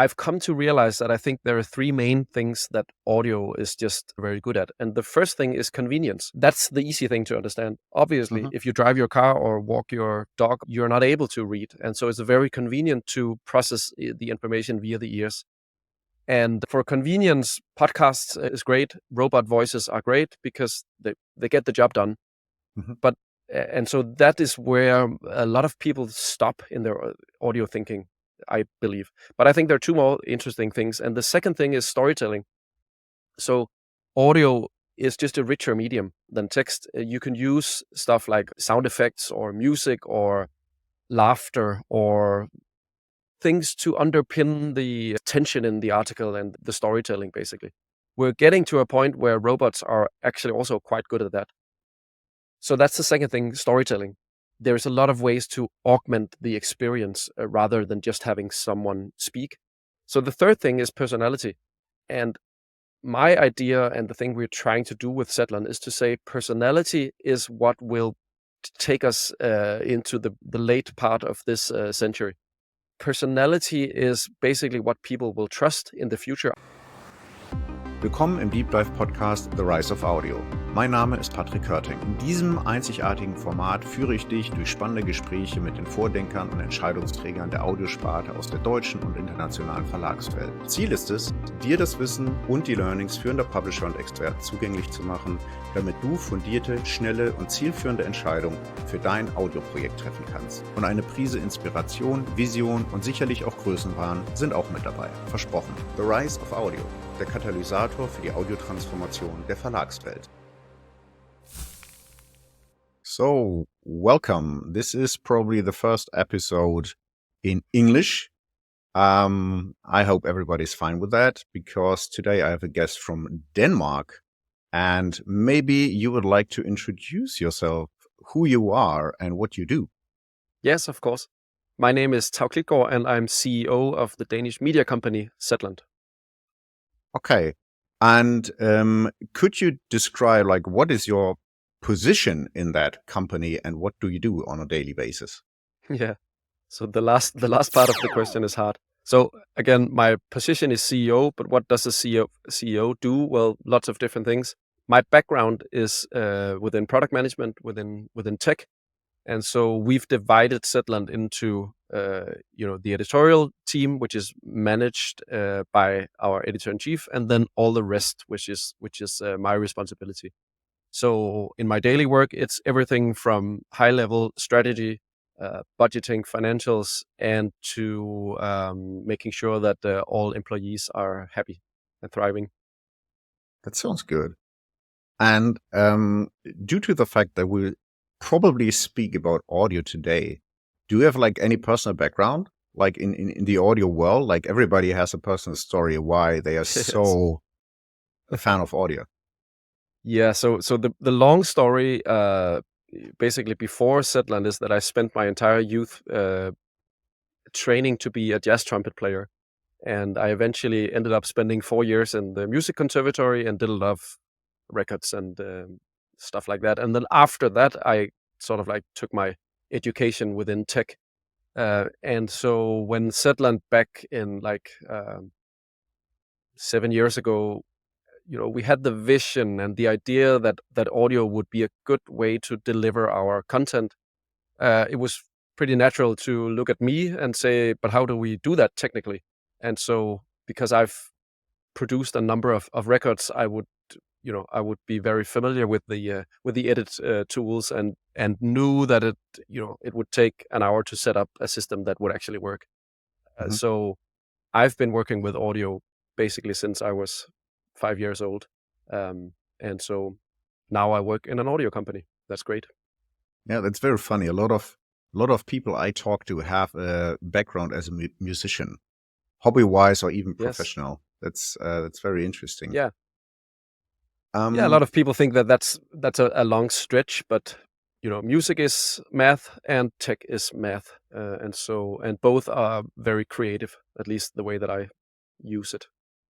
I've come to realize that I think there are three main things that audio is just very good at. And the first thing is convenience. That's the easy thing to understand. Obviously, if you drive your car or walk your dog, you're not able to read. And so it's very convenient to process the information via the ears. And for convenience, podcasts is great. Robot voices are great because they get the job done. But and so that is where a lot of people stop in their audio thinking, I believe. But I think there are two more interesting things. And the second thing is storytelling. So audio is just a richer medium than text. You can use stuff like sound effects or music or laughter or things to underpin the tension in the article and the storytelling, basically. We're getting to a point where robots are actually also quite good at that. So that's the second thing, storytelling. There's a lot of ways to augment the experience rather than just having someone speak. So the third thing is personality. And my idea and the thing we're trying to do with Zetland is to say personality is what will take us into the late part of this century. Personality is basically what people will trust in the future. Willkommen im Deep Dive Podcast The Rise of Audio. Mein Name ist Patrick Körting. In diesem einzigartigen Format führe ich dich durch spannende Gespräche mit den Vordenkern und Entscheidungsträgern der Audiosparte aus der deutschen und internationalen Verlagswelt. Ziel ist es, dir das Wissen und die Learnings führender Publisher und Experten zugänglich zu machen, damit du fundierte, schnelle und zielführende Entscheidungen für dein Audioprojekt treffen kannst. Und eine Prise Inspiration, Vision und sicherlich auch Größenwahn sind auch mit dabei. Versprochen. The Rise of Audio, der Katalysator für die Audiotransformation der Verlagswelt. So, welcome. This is probably the first episode in English. I hope everybody's fine with that, because today I have a guest from Denmark, and maybe you would like to introduce yourself, who you are and what you do. Yes, of course. My name is Tav Klitgaard, and I'm CEO of the Danish media company Zetland. Okay. And could you describe, like, what is your position in that company and what do you do on a daily basis? Yeah. So the last part of the question is hard. So again, my position is CEO, but what does a CEO do? Well, lots of different things. My background is within product management, within tech. And so we've divided Zetland into the editorial team, which is managed by our editor-in-chief, and then all the rest, which is my responsibility. So in my daily work, it's everything from high-level strategy, budgeting, financials, and to making sure that all employees are happy and thriving. That sounds good. And due to the fact that we'll probably speak about audio today, do you have like any personal background, like in the audio world? Like everybody has a personal story why they are so a fan of audio. Yeah, so the long story, basically before Zetland, is that I spent my entire youth training to be a jazz trumpet player, and I eventually ended up spending 4 years in the music conservatory and did a lot of records and stuff like that. And then after that, I sort of like took my education within tech, and so when Zetland back in 7 years ago, we had the vision and the idea that audio would be a good way to deliver our content. It was pretty natural to look at me and say, but how do we do that technically? And so because I've produced a number of records, I would be very familiar with the edit tools and knew that it would take an hour to set up a system that would actually work. So I've been working with audio basically since I was 5 years old. And so now I work in an audio company. That's great. Yeah, that's very funny. A lot of people I talk to have a background as a musician, hobby-wise or even professional. Yes. That's very interesting. Yeah. A lot of people think that that's a long stretch, but music is math and tech is math, and both are very creative, at least the way that I use it.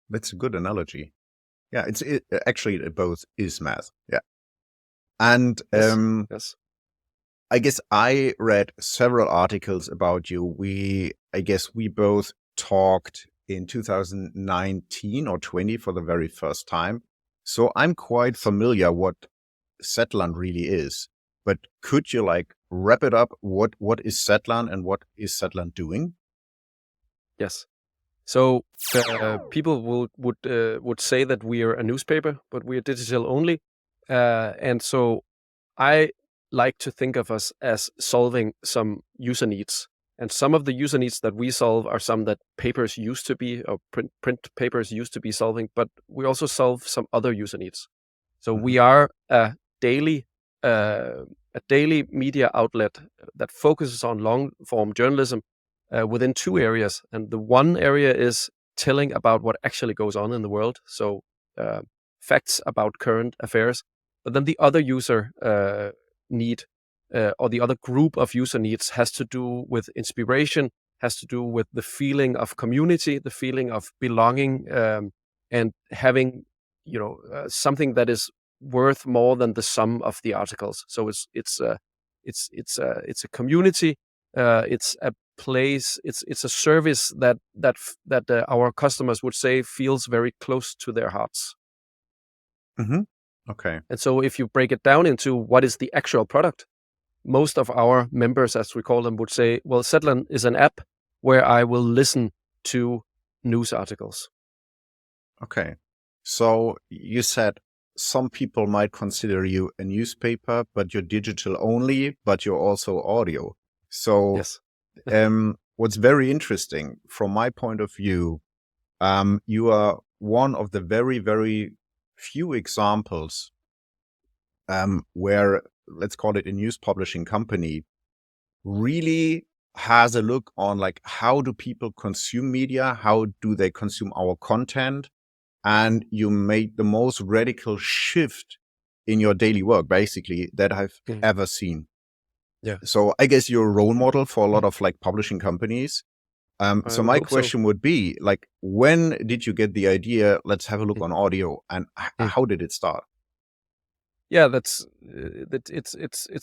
That's a good analogy. Yeah, actually both is math. Yeah. And yes. I guess I read several articles about you. I guess we both talked in 2019 or 20 for the very first time. So I'm quite familiar what Zetland really is. But could you like wrap it up? What is Zetland and what is Zetland doing? Yes. So people would say that we are a newspaper, but we are digital only. And so I like to think of us as solving some user needs. And some of the user needs that we solve are some that papers used to be, or print papers used to be solving, but we also solve some other user needs. So we are a daily media outlet that focuses on long-form journalism within two areas. And the one area is telling about what actually goes on in the world. So facts about current affairs. But then the other user need or the other group of user needs has to do with inspiration, has to do with the feeling of community, the feeling of belonging, and having something that is worth more than the sum of the articles. So it's a community. It's a place. It's a service that our customers would say feels very close to their hearts. Mm-hmm. Okay. And so if you break it down into what is the actual product, most of our members, as we call them, would say, well, Zetland is an app where I will listen to news articles. Okay. So you said some people might consider you a newspaper, but you're digital only, but you're also audio. So yes. What's very interesting from my point of view, you are one of the very, very few examples where, let's call it a news publishing company, really has a look on like how do people consume media, how do they consume our content, and you made the most radical shift in your daily work, basically, that I've ever seen. Yeah. So I guess you're a role model for a lot of like publishing companies. So my question would be like, when did you get the idea, let's have a look on audio, and how did it start? Yeah, it's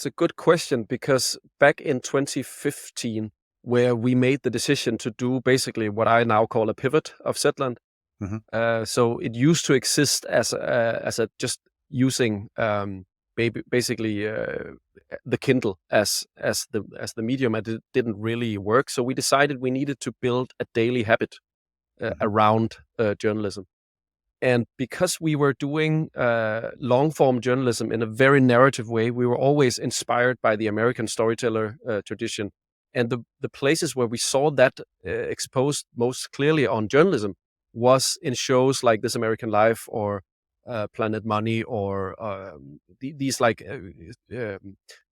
a good question, because back in 2015, where we made the decision to do basically what I now call a pivot of Zetland. So it used to exist as a just using basically the Kindle as the medium, and it didn't really work. So we decided we needed to build a daily habit around journalism. And because we were doing long-form journalism in a very narrative way, we were always inspired by the American storyteller tradition. And the places where we saw that exposed most clearly on journalism was in shows like This American Life or Planet Money or these like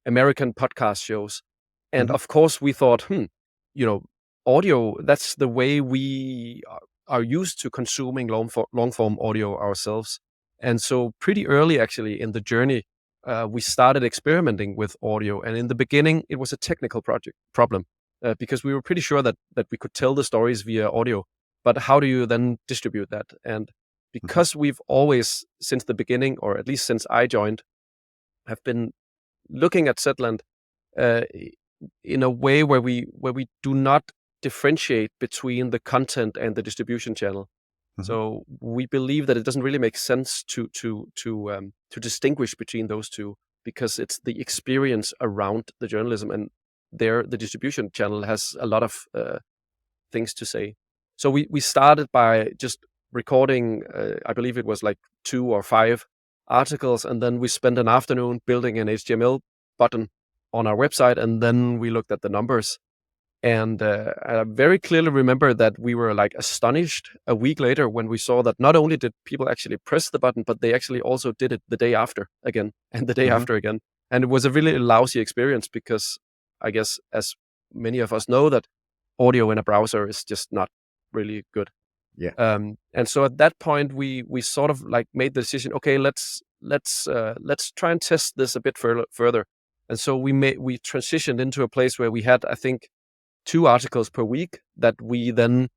American podcast shows. And of course, we thought, audio, that's the way we are used to consuming long-form audio ourselves. And so pretty early, actually, in the journey, we started experimenting with audio. And in the beginning, it was a technical problem because we were pretty sure that we could tell the stories via audio. But how do you then distribute that? And because we've always, since the beginning, or at least since I joined, have been looking at Zetland in a way where we do not differentiate between the content and the distribution channel. So we believe that it doesn't really make sense to distinguish between those two, because it's the experience around the journalism, and there the distribution channel has a lot of things to say. So we started by just recording, I believe it was like 2 or 5 articles, and then we spent an afternoon building an HTML button on our website, and then we looked at the numbers. And I very clearly remember that we were like astonished a week later when we saw that not only did people actually press the button, but they actually also did it the day after again, and the day after again. And it was a really lousy experience, because I guess, as many of us know, that audio in a browser is just not really good. Yeah. And so at that point, we sort of like made the decision, okay, let's try and test this a bit further. And so we transitioned into a place where we had, I think, 2 articles per week that we then,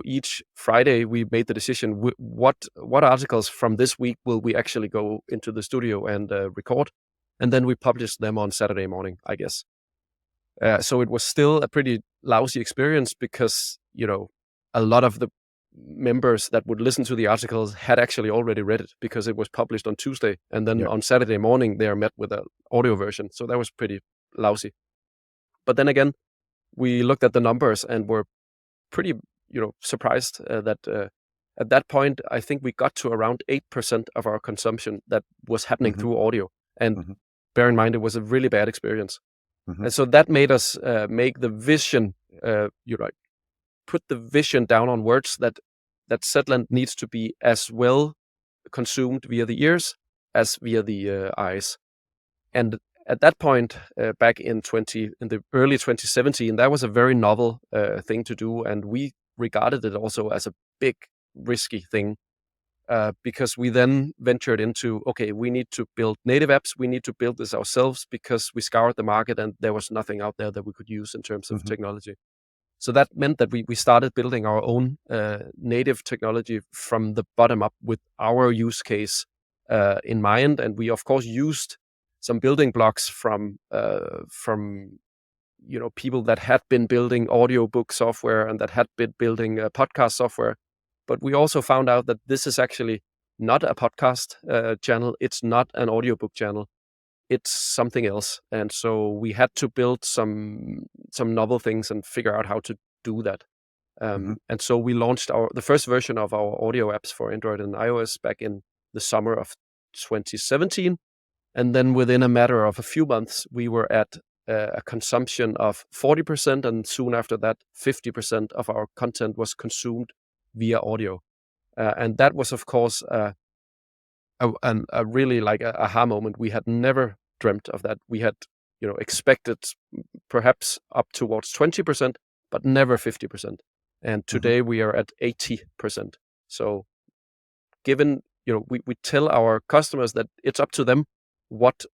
each Friday we made the decision, what articles from this week will we actually go into the studio and record, and then we published them on Saturday morning, I guess. So it was still a pretty lousy experience, because a lot of the members that would listen to the articles had actually already read it because it was published on Tuesday, and then on Saturday morning they are met with an audio version. So that was pretty lousy. But then again, we looked at the numbers and were pretty, surprised that at that point, I think we got to around 8% of our consumption that was happening through audio. And bear in mind, it was a really bad experience. And so that made us make the vision, put the vision down on words that Zetland needs to be as well consumed via the ears as via the eyes. And at that point, back in the early 2017, that was a very novel thing to do, and we regarded it also as a big, risky thing, because we then ventured into, okay, we need to build native apps, we need to build this ourselves, because we scoured the market and there was nothing out there that we could use in terms of technology. So that meant that we started building our own native technology from the bottom up with our use case in mind, and we of course used some building blocks from people that had been building audiobook software and that had been building podcast software. But we also found out that this is actually not a podcast channel. It's not an audiobook channel. It's something else. And so we had to build some novel things and figure out how to do that. And so we launched the first version of our audio apps for Android and iOS back in the summer of 2017. And then within a matter of a few months, we were at a consumption of 40%. And soon after that, 50% of our content was consumed via audio. And that was, of course, a really like a aha moment. We had never dreamt of that. We had, expected perhaps up towards 20%, but never 50%. And today we are at 80%. So given, we tell our customers that it's up to them what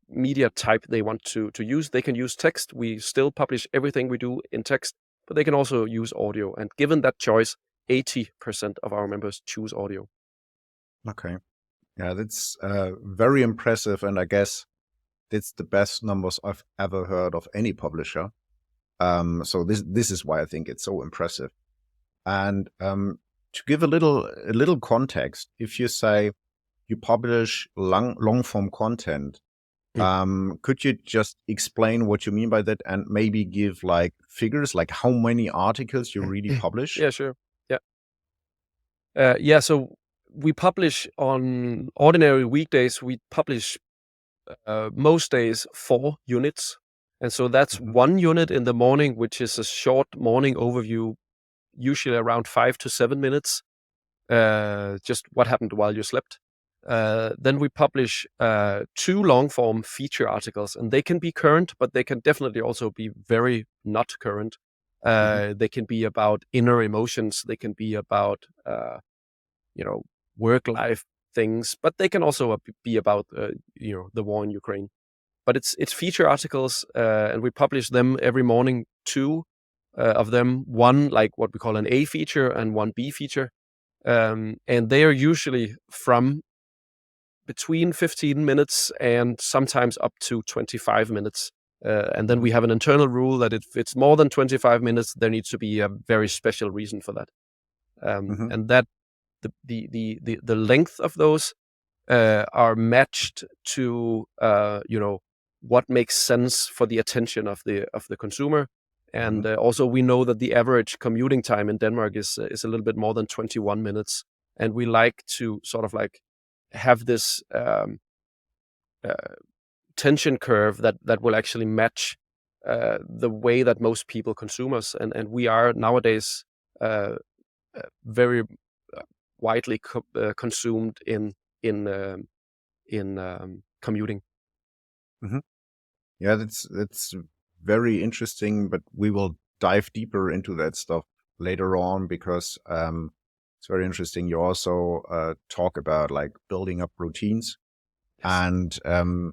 media type they want to use. They can use text. We still publish everything we do in text, but they can also use audio. And given that choice, 80% of our members choose audio. Okay. Yeah, that's very impressive. And I guess that's the best numbers I've ever heard of any publisher. So this is why I think it's so impressive. And to give a little context, if you say you publish long-form content, could you just explain what you mean by that and maybe give like figures, like how many articles you really publish? Yeah, sure. Yeah. So we publish on ordinary weekdays. We publish most days 4 units. And so that's 1 unit in the morning, which is a short morning overview, usually around 5 to 7 minutes, just what happened while you slept. Then we publish 2 long-form feature articles, and they can be current, but they can definitely also be very not current. They can be about inner emotions. They can be about, work-life things, but they can also be about, the war in Ukraine. But it's feature articles, and we publish them every morning, 2 of them, one like what we call an A feature and one B feature. And they are usually from between 15 minutes and sometimes up to 25 minutes. And then we have an internal rule that if it's more than 25 minutes, there needs to be a very special reason for that. And that the length of those are matched to what makes sense for the attention of the consumer. And also we know that the average commuting time in Denmark is a little bit more than 21 minutes. And we like to sort of like have this tension curve that will actually match the way that most people consume us. And we are nowadays very widely consumed in commuting. Yeah, that's very interesting, but we will dive deeper into that stuff later on because it's very interesting. You also talk about like building up routines. Yes. And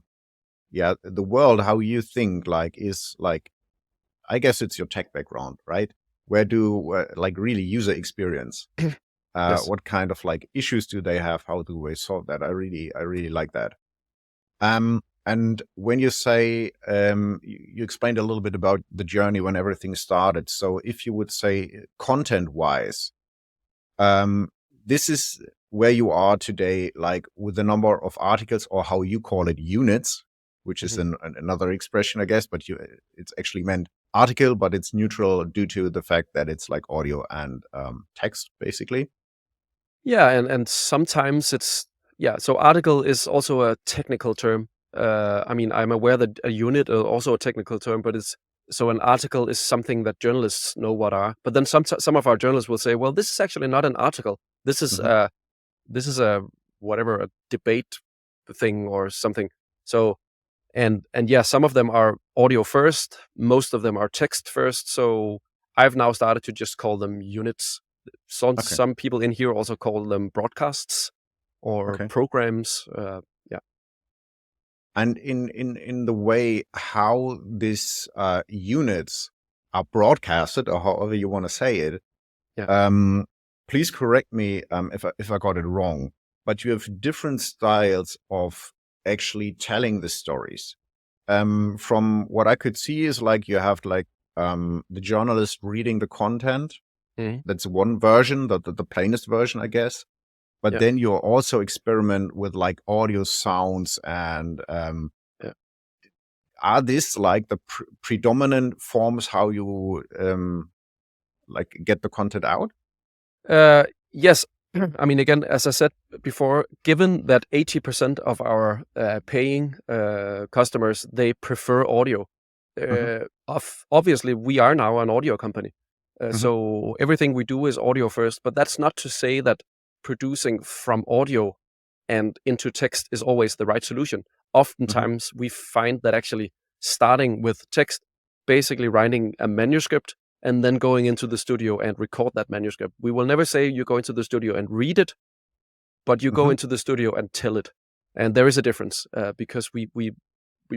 the world, how you think like is like, I guess it's your tech background, right? Where do like really user experience? Yes. What kind of like issues do they have? How do they solve that? I really like that. And when you say, you explained a little bit about the journey when everything started. So if you would say content wise, This is where you are today, like with the number of articles, or how you call it, units, which is another expression, I guess, but it's actually meant article, but it's neutral due to the fact that it's like audio and text, basically. Yeah, and sometimes so article is also a technical term. I mean, I'm aware that a unit is also a technical term, but so an article is something that journalists know what are. But then some of our journalists will say, well, this is actually not an article. This is a whatever, a debate thing or something. So and yeah, some of them are audio first, most of them are text first. So I've now started to just call them units. Some people in here also call them broadcasts or programs. Yeah. And in the way how these units are broadcasted, or however you want to say it, please correct me if I got it wrong, but you have different styles of actually telling the stories. From what I could see is like you have like the journalist reading the content. That's one version, the plainest version, I guess. But then you also experiment with like audio sounds and are these like the predominant forms how you like get the content out? Yes. I mean, again, as I said before, given that 80% of our paying customers, they prefer audio. Obviously, we are now an audio company. So everything we do is audio first, but that's not to say that producing from audio and into text is always the right solution. Oftentimes, we find that actually starting with text, basically writing a manuscript, and then going into the studio and record that manuscript. We will never say you go into the studio and read it, but you go into the studio and tell it. And there is a difference because we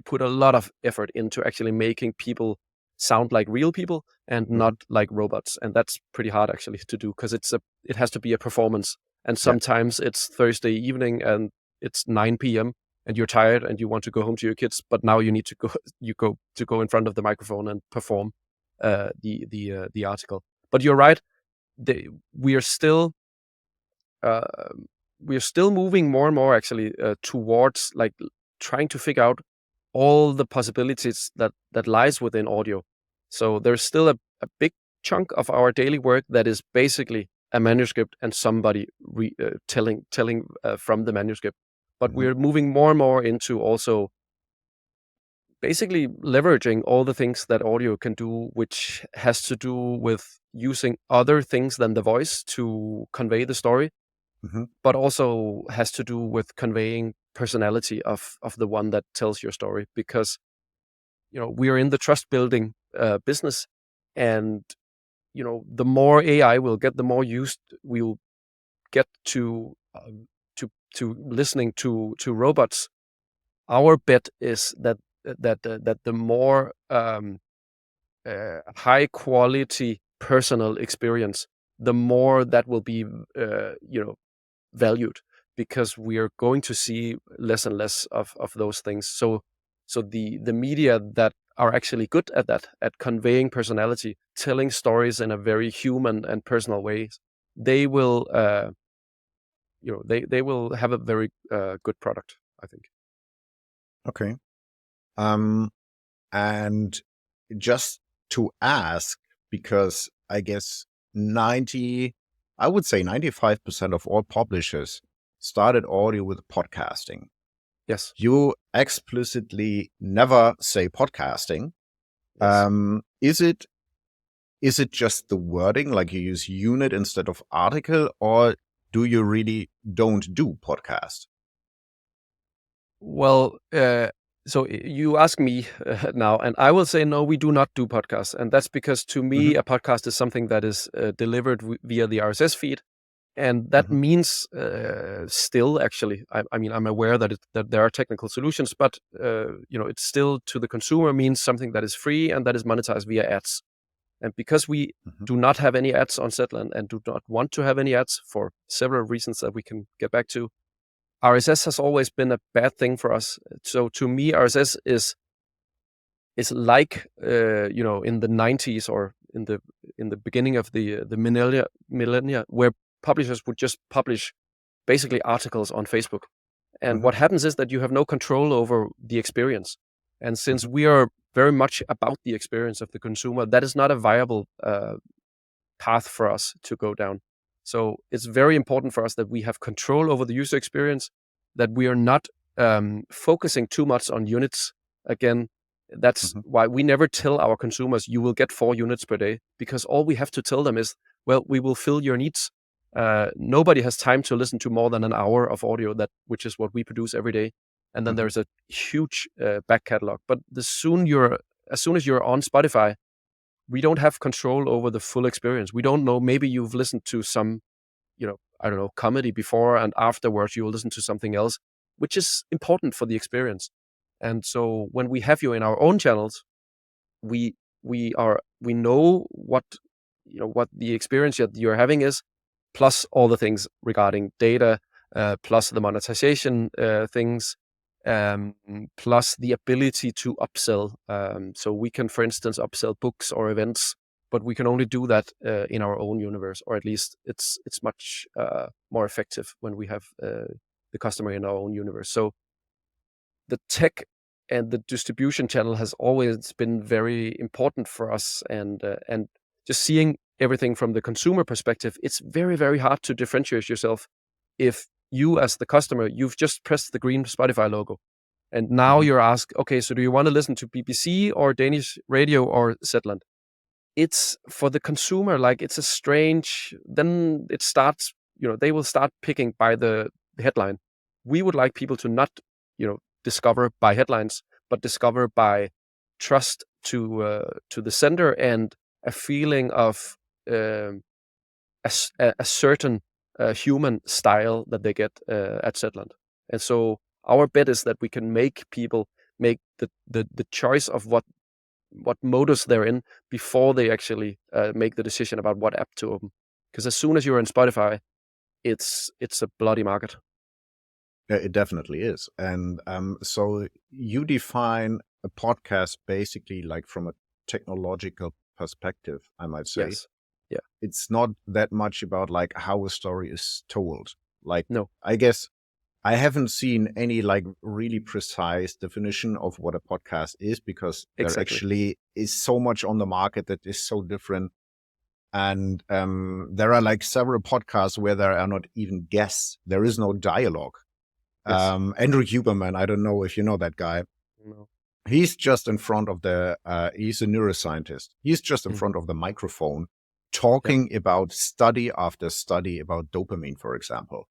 put a lot of effort into actually making people sound like real people and not like robots. And that's pretty hard actually to do because it has to be a performance. And sometimes it's Thursday evening and it's 9 p.m. and you're tired and you want to go home to your kids, but now you need to go in front of the microphone and perform the article. But you're right. We are still moving more and more actually towards like trying to figure out all the possibilities that lies within audio. So there's still a big chunk of our daily work that is basically a manuscript and somebody telling from the manuscript. But we're moving more and more into also basically leveraging all the things that audio can do, which has to do with using other things than the voice to convey the story, but also has to do with conveying personality of the one that tells your story. Because, we are in the trust building business, and, the more AI will get, the more used we'll get to listening to robots. Our bet is that the more high quality personal experience, the more that will be valued, because we are going to see less and less of those things. So the media that are actually good at that, at conveying personality, telling stories in a very human and personal way, they will they will have a very good product, I think. Okay. And just to ask, because I guess I would say 95% of all publishers started audio with podcasting. Yes. You explicitly never say podcasting. Yes. Is it just the wording, like you use unit instead of article, or do you really don't do podcast? Well, so you ask me now, and I will say no, we do not do podcasts. And that's because to me, a podcast is something that is delivered via the RSS feed. And that means still, actually, I mean, I'm aware that there are technical solutions, but it's still, to the consumer, means something that is free and that is monetized via ads. And because we do not have any ads on Zetland and do not want to have any ads for several reasons that we can get back to, RSS has always been a bad thing for us. So to me, RSS is like in the 90s or in the beginning of the millennia, where publishers would just publish basically articles on Facebook. And Mhm. what happens is that you have no control over the experience. And since we are very much about the experience of the consumer, that is not a viable path for us to go down. So it's very important for us that we have control over the user experience, that we are not focusing too much on units. Again, that's why we never tell our consumers, you will get 4 units per day, because all we have to tell them is, well, we will fill your needs. Nobody has time to listen to more than an hour of audio, which is what we produce every day. And then there's a huge back catalog. But as soon as you're on Spotify, we don't have control over the full experience. We don't know. Maybe you've listened to some, I don't know, comedy before, and afterwards you will listen to something else, which is important for the experience. And so when we have you in our own channels, we know what the experience that you're having is, plus all the things regarding data, plus the monetization things, plus the ability to upsell. So we can, for instance, upsell books or events, but we can only do that in our own universe, or at least it's much more effective when we have the customer in our own universe. So the tech and the distribution channel has always been very important for us, and just seeing everything from the consumer perspective, it's very, very hard to differentiate yourself if you, as the customer, you've just pressed the green Spotify logo, and now you're asked, okay, so do you want to listen to BBC or Danish radio or Zetland? It's for the consumer, like, it's a strange, then it starts, they will start picking by the headline. We would like people to not, discover by headlines, but discover by trust to the sender and a feeling of a certain human style that they get at Zetland. And so our bet is that we can make people make the choice of what modus they're in before they actually make the decision about what app to open. Because as soon as you're in Spotify, it's a bloody market. Yeah, it definitely is. And so you define a podcast basically like from a technological perspective, I might say. Yes. Yeah. It's not that much about like how a story is told. Like, No. I guess I haven't seen any like really precise definition of what a podcast is, because there actually is so much on the market that is so different. And there are like several podcasts where there are not even guests. There is no dialogue. Yes. Andrew Huberman, I don't know if you know that guy. No. He's just in front of he's a neuroscientist. He's just in front of the microphone talking about study after study about dopamine, for example.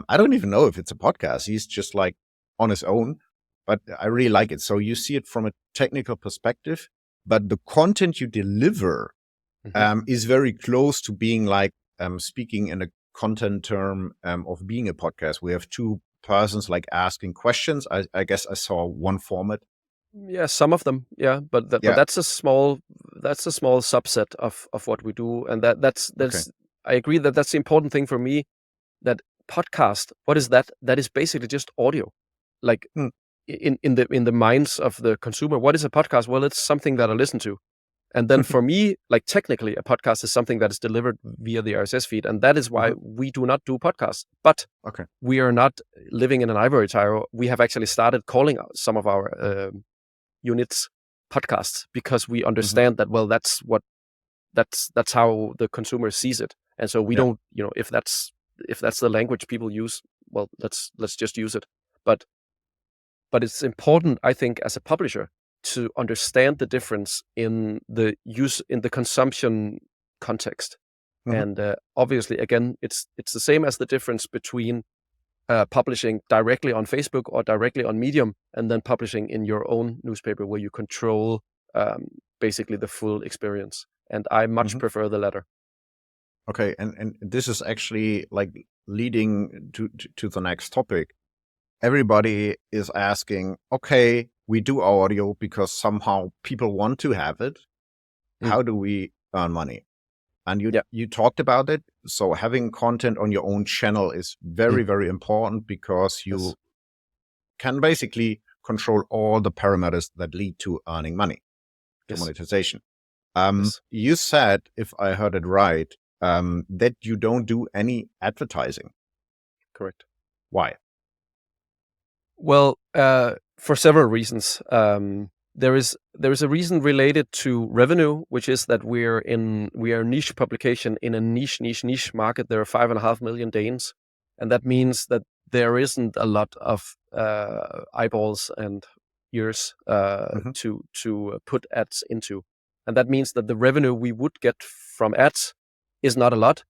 I don't even know if it's a podcast. He's just like on his own, but I really like it. So you see it from a technical perspective, but the content you deliver is very close to being like speaking in a content term of being a podcast. We have two persons like asking questions. I guess I saw one format. Yeah, some of them. Yeah, but that's a small subset of what we do, and that's I agree that that's the important thing for me. That podcast, what is that? That is basically just audio. Like in the minds of the consumer, what is a podcast? Well, it's something that I listen to. And then for me, like technically, a podcast is something that is delivered via the RSS feed. And that is why we do not do podcasts. But we are not living in an ivory tower. We have actually started calling some of our units podcasts, because we understand that, well, that's how the consumer sees it. And so we don't, if that's the language people use, well, let's just use it. But it's important, I think, as a publisher, to understand the difference in the use, in the consumption context. And obviously, again, it's the same as the difference between publishing directly on Facebook or directly on Medium, and then publishing in your own newspaper, where you control basically the full experience. And I much prefer the latter. Okay, and this is actually like leading to the next topic. Everybody is asking, okay, we do audio because somehow people want to have it. How do we earn money? And you talked about it. So having content on your own channel is very, very important, because you can basically control all the parameters that lead to earning money, to monetization. You said, if I heard it right, that you don't do any advertising. Correct. Why? Well, for several reasons. There is a reason related to revenue, which is that we are a niche publication in a niche market. There are 5.5 million Danes, and that means that there isn't a lot of eyeballs and ears to put ads into, and that means that the revenue we would get from ads is not a lot,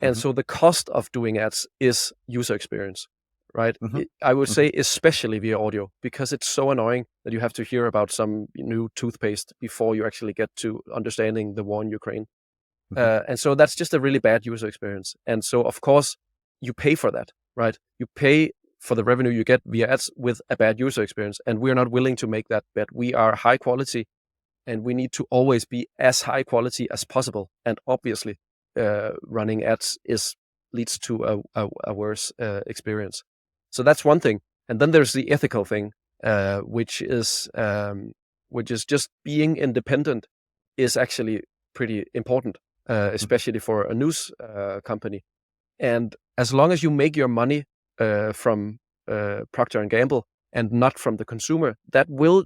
and so the cost of doing ads is user experience. Right? I would say especially via audio, because it's so annoying that you have to hear about some new toothpaste before you actually get to understanding the war in Ukraine. And so that's just a really bad user experience. And so, of course, you pay for that, right? You pay for the revenue you get via ads with a bad user experience. And we're not willing to make that bet. We are high quality, and we need to always be as high quality as possible. And obviously, running ads leads to a worse experience. So that's one thing. And then there's the ethical thing, which is just being independent is actually pretty important, especially for a news company. And as long as you make your money from Procter and Gamble and not from the consumer, that will,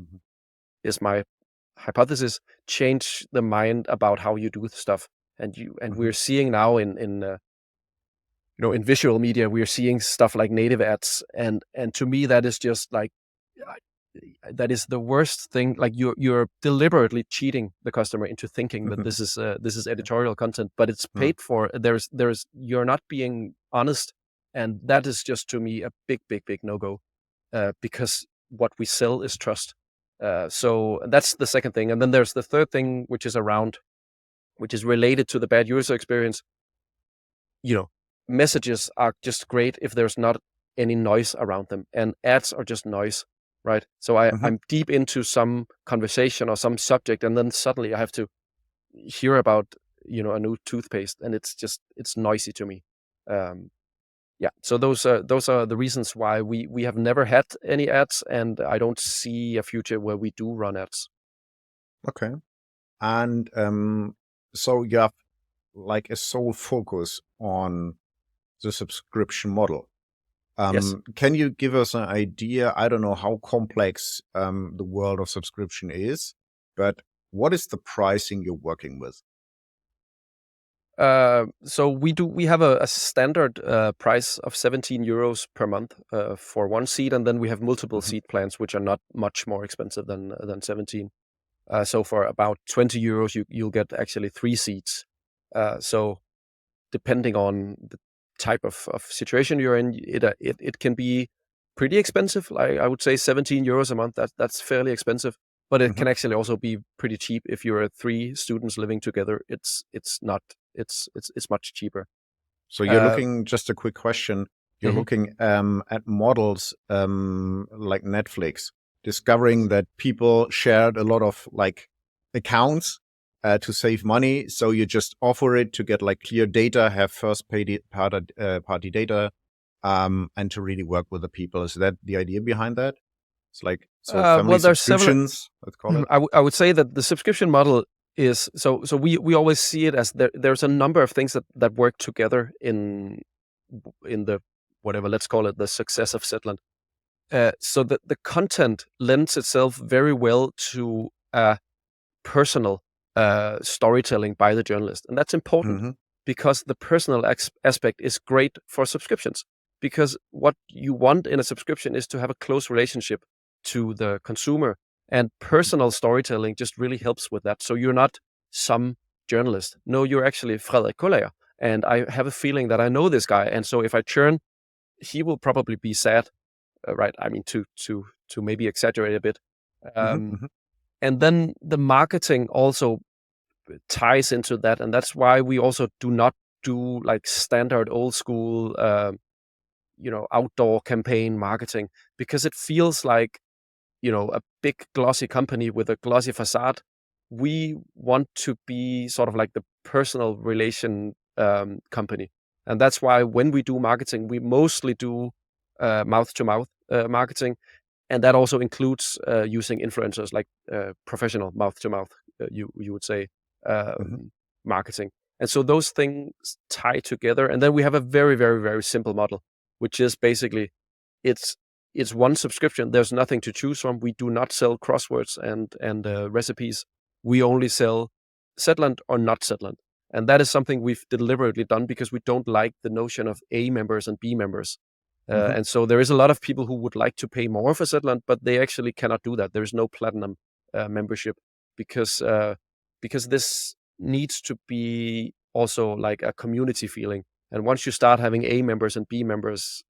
is my hypothesis, change the mind about how you do stuff. And we're seeing now in visual media, we are seeing stuff like native ads, and to me that is just like, that is the worst thing. Like you're deliberately cheating the customer into thinking that this is editorial content, but it's paid for. You're not being honest, and that is just, to me, a big no-go, because what we sell is trust. So that's the second thing, and then there's the third thing, which is related to the bad user experience. Messages are just great if there's not any noise around them, and ads are just noise, right? So I'm deep into some conversation or some subject, and then suddenly I have to hear about a new toothpaste, and it's noisy to me. So those are the reasons why we have never had any ads, and I don't see a future where we do run ads. Okay. And so you have like a sole focus on the subscription model. Yes. Can you give us an idea? I don't know how complex the world of subscription is, but what is the pricing you're working with? So we have a standard price of 17 euros per month for one seat, and then we have multiple seat plans, which are not much more expensive than 17. So for about 20 euros, you'll get actually 3 seats. So depending on the type of situation you're in, it can be pretty expensive. Like I would say 17 euros a month, that's fairly expensive, but it can actually also be pretty cheap. If you're 3 students living together, it's much cheaper. So you're looking, just a quick question, you're looking at models like Netflix, discovering that people shared a lot of like accounts to save money. So you just offer it to get like clear data, have first party data, and to really work with the people. Is that the idea behind that? It's like, so family subscriptions, let's call it. I would say that the subscription model is, so we always see it as there's a number of things that work together in the, whatever, let's call it the success of Zetland. So that the content lends itself very well to personal storytelling by the journalist. And that's important because the personal aspect is great for subscriptions, because what you want in a subscription is to have a close relationship to the consumer, and personal storytelling just really helps with that. So you're not some journalist. No, you're actually Frederik Kollager, and I have a feeling that I know this guy, and so if I churn, he will probably be sad, right? I mean, to maybe exaggerate a bit. And then the marketing also ties into that, and that's why we also do not do like standard old school outdoor campaign marketing, because it feels like a big glossy company with a glossy facade. We want to be sort of like the personal relation company, and that's why when we do marketing, we mostly do mouth to mouth marketing, and that also includes using influencers, like professional mouth to mouth, you would say, marketing. And so those things tie together. And then we have a very, very, very simple model, which is basically it's one subscription. There's nothing to choose from. We do not sell crosswords and recipes. We only sell Zetland or not Zetland. And that is something we've deliberately done because we don't like the notion of A members and B members. And so there is a lot of people who would like to pay more for Zetland, but they actually cannot do that. There is no platinum membership because this needs to be also like a community feeling. And once you start having A members and B members,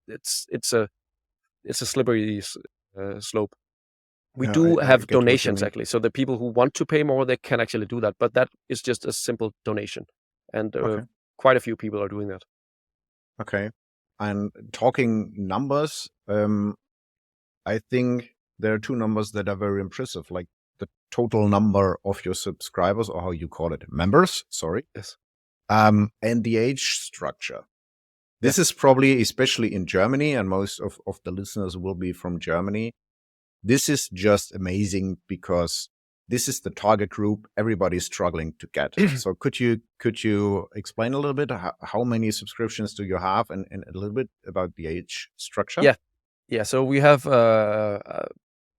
it's a slippery slope. We do have donations actually, so the people who want to pay more, they can actually do that. But that is just a simple donation, and quite a few people are doing that. Okay, and talking numbers, I think there are two numbers that are very impressive, like the total number of your subscribers, or how you call it, members. Sorry. Yes. And the age structure. This is probably, especially in Germany, and most of the listeners will be from Germany. This is just amazing because this is the target group everybody's struggling to get. So could you explain a little bit how many subscriptions do you have and a little bit about the age structure? Yeah. So we have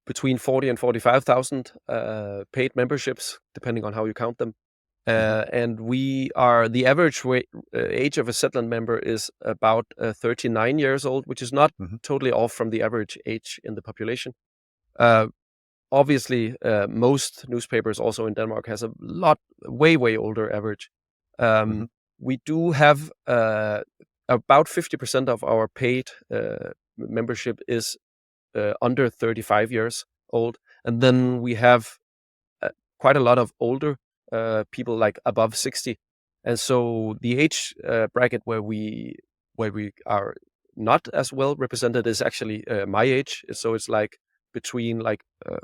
between 40 and 45,000 paid memberships, depending on how you count them. And we are the average age of a Zetland member is about 39 years old, which is not totally off from the average age in the population. Obviously, most newspapers also in Denmark has a way older average. We do have about 50% of our paid membership is under 35 years old, and then we have quite a lot of older people, like above 60. And so the age bracket where we are not as well represented is actually my age. So it's like between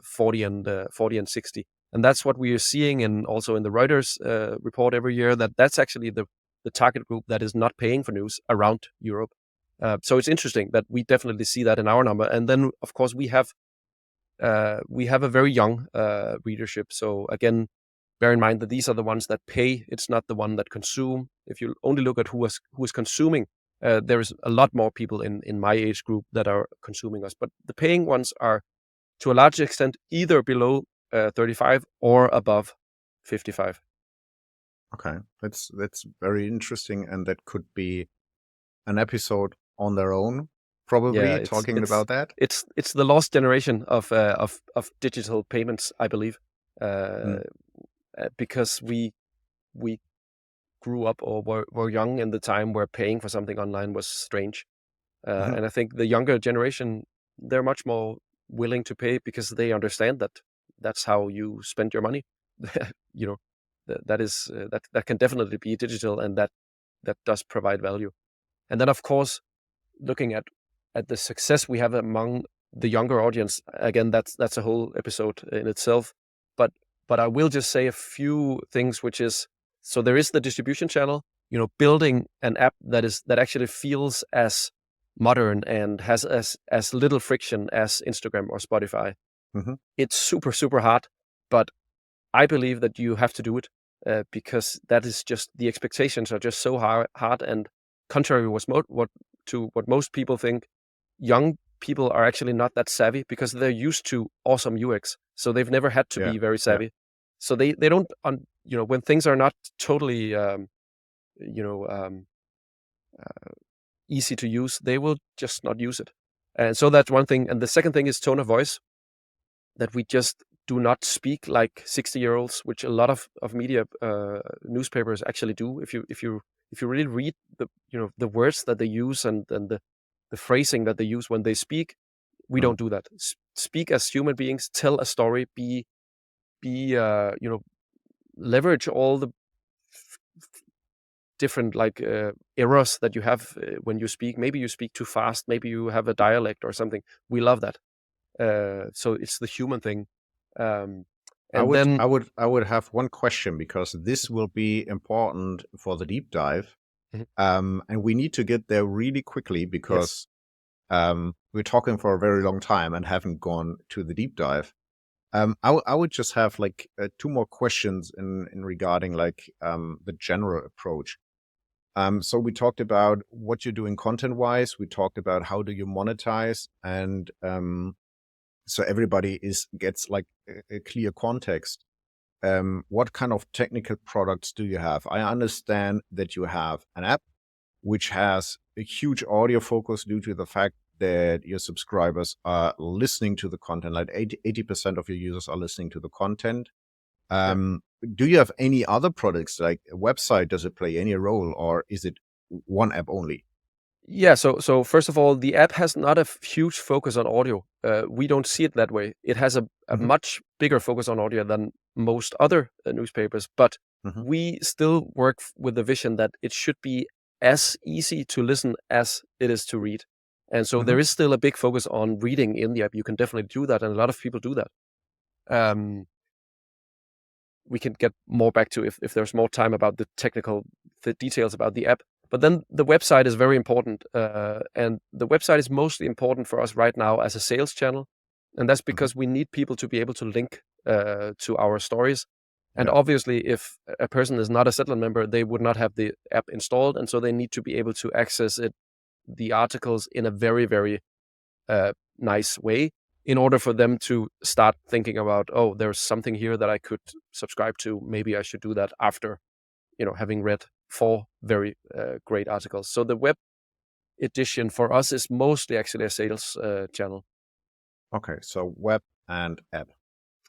40 and 60, and that's what we are seeing, and also in the Reuters report every year, that's actually the target group that is not paying for news around Europe. So it's interesting that we definitely see that in our number. And then of course we have a very young readership. So again, bear in mind that these are the ones that pay. It's not the one that consume. If you only look at who is consuming, there is a lot more people in my age group that are consuming us. But the paying ones are, to a large extent, either below 35 or above 55. Okay, that's very interesting, and that could be an episode on their own, probably, talking about that. It's the lost generation of digital payments, I believe, because we grew up or were young in the time where paying for something online was strange, and I think the younger generation, they're much more willing to pay because they understand that that's how you spend your money. That can definitely be digital, and that does provide value. And then of course, looking at the success we have among the younger audience, again, that's a whole episode in itself. But I will just say a few things, which is, so there is the distribution channel, building an app that actually feels as modern and has as little friction as Instagram or Spotify. It's super, super hard, but I believe that you have to do it because that is just, the expectations are just so hard, and contrary to what most people think, young people are actually not that savvy because they're used to awesome UX, so they've never had to be very savvy. So they don't when things are not totally easy to use, they will just not use it. And so that's one thing. And the second thing is tone of voice, that we just do not speak like 60-year-olds, which a lot of media newspapers actually do. If you really read the words that they use and the phrasing that they use when they speak, we don't do that. Speak as human beings, tell a story, be leverage all the different errors that you have when you speak. Maybe you speak too fast, maybe you have a dialect or something. We love that. So it's the human thing. I would have one question, because this will be important for the deep dive, and we need to get there really quickly because we're talking for a very long time and haven't gone to the deep dive. I would just have like two more questions in regarding like the general approach. So we talked about what you're doing content-wise. We talked about how do you monetize, and so everybody gets like a clear context. What kind of technical products do you have? I understand that you have an app which has a huge audio focus due to the fact that your subscribers are listening to the content, like 80% of your users are listening to the content. Do you have any other products, like a website? Does it play any role, or is it one app only? Yeah, so first of all, the app has not a huge focus on audio. We don't see it that way. It has a Mhm. much bigger focus on audio than most other newspapers, but Mhm. we still work with the vision that it should be as easy to listen as it is to read. And so Mhm. there is still a big focus on reading in the app. You can definitely do that, and a lot of people do that. Um, we can get more back to if there's more time about the details about the app. But then the website is very important, and the website is mostly important for us right now as a sales channel, and that's Mhm. because we need people to be able to link to our stories. And Yeah. obviously, if a person is not a Zetland member, they would not have the app installed, and so they need to be able to access the articles in a very, very nice way in order for them to start thinking about, oh, there's something here that I could subscribe to. Maybe I should do that after, having read 4 very great articles. So the web edition for us is mostly actually a sales channel. Okay. So web and app.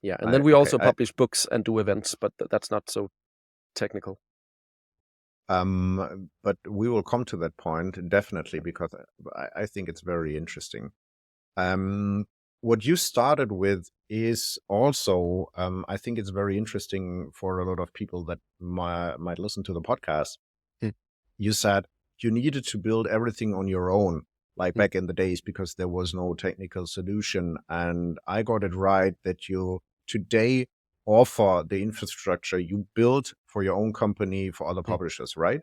Yeah, and then we Okay. also publish books and do events, but that's not so technical. But we will come to that point definitely, because I think it's very interesting. What you started with is also, I think it's very interesting for a lot of people that might listen to the podcast. Mm. You said you needed to build everything on your own, like Mm. back in the days, because there was no technical solution. And I got it right that you today offer the infrastructure you built for your own company for other Mm. publishers, right?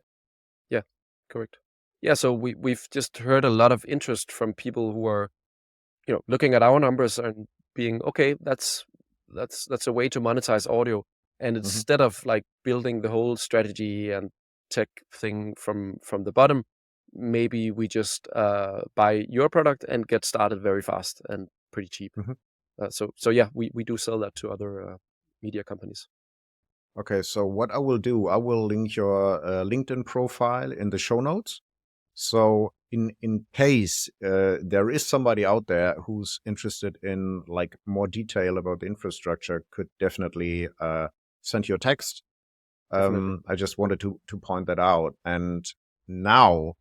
Yeah, correct. Yeah, so we've just heard a lot of interest from people who are, looking at our numbers and being, okay, that's a way to monetize audio. And Hmm. instead of like building the whole strategy and tech thing from the bottom, maybe we just buy your product and get started very fast and pretty cheap. Hmm. So yeah, we do sell that to other media companies. Okay, so what I will do, I will link your LinkedIn profile in the show notes. So in case there is somebody out there who's interested in like more detail about the infrastructure, could definitely send you a text. Definitely, I just wanted to point that out. And now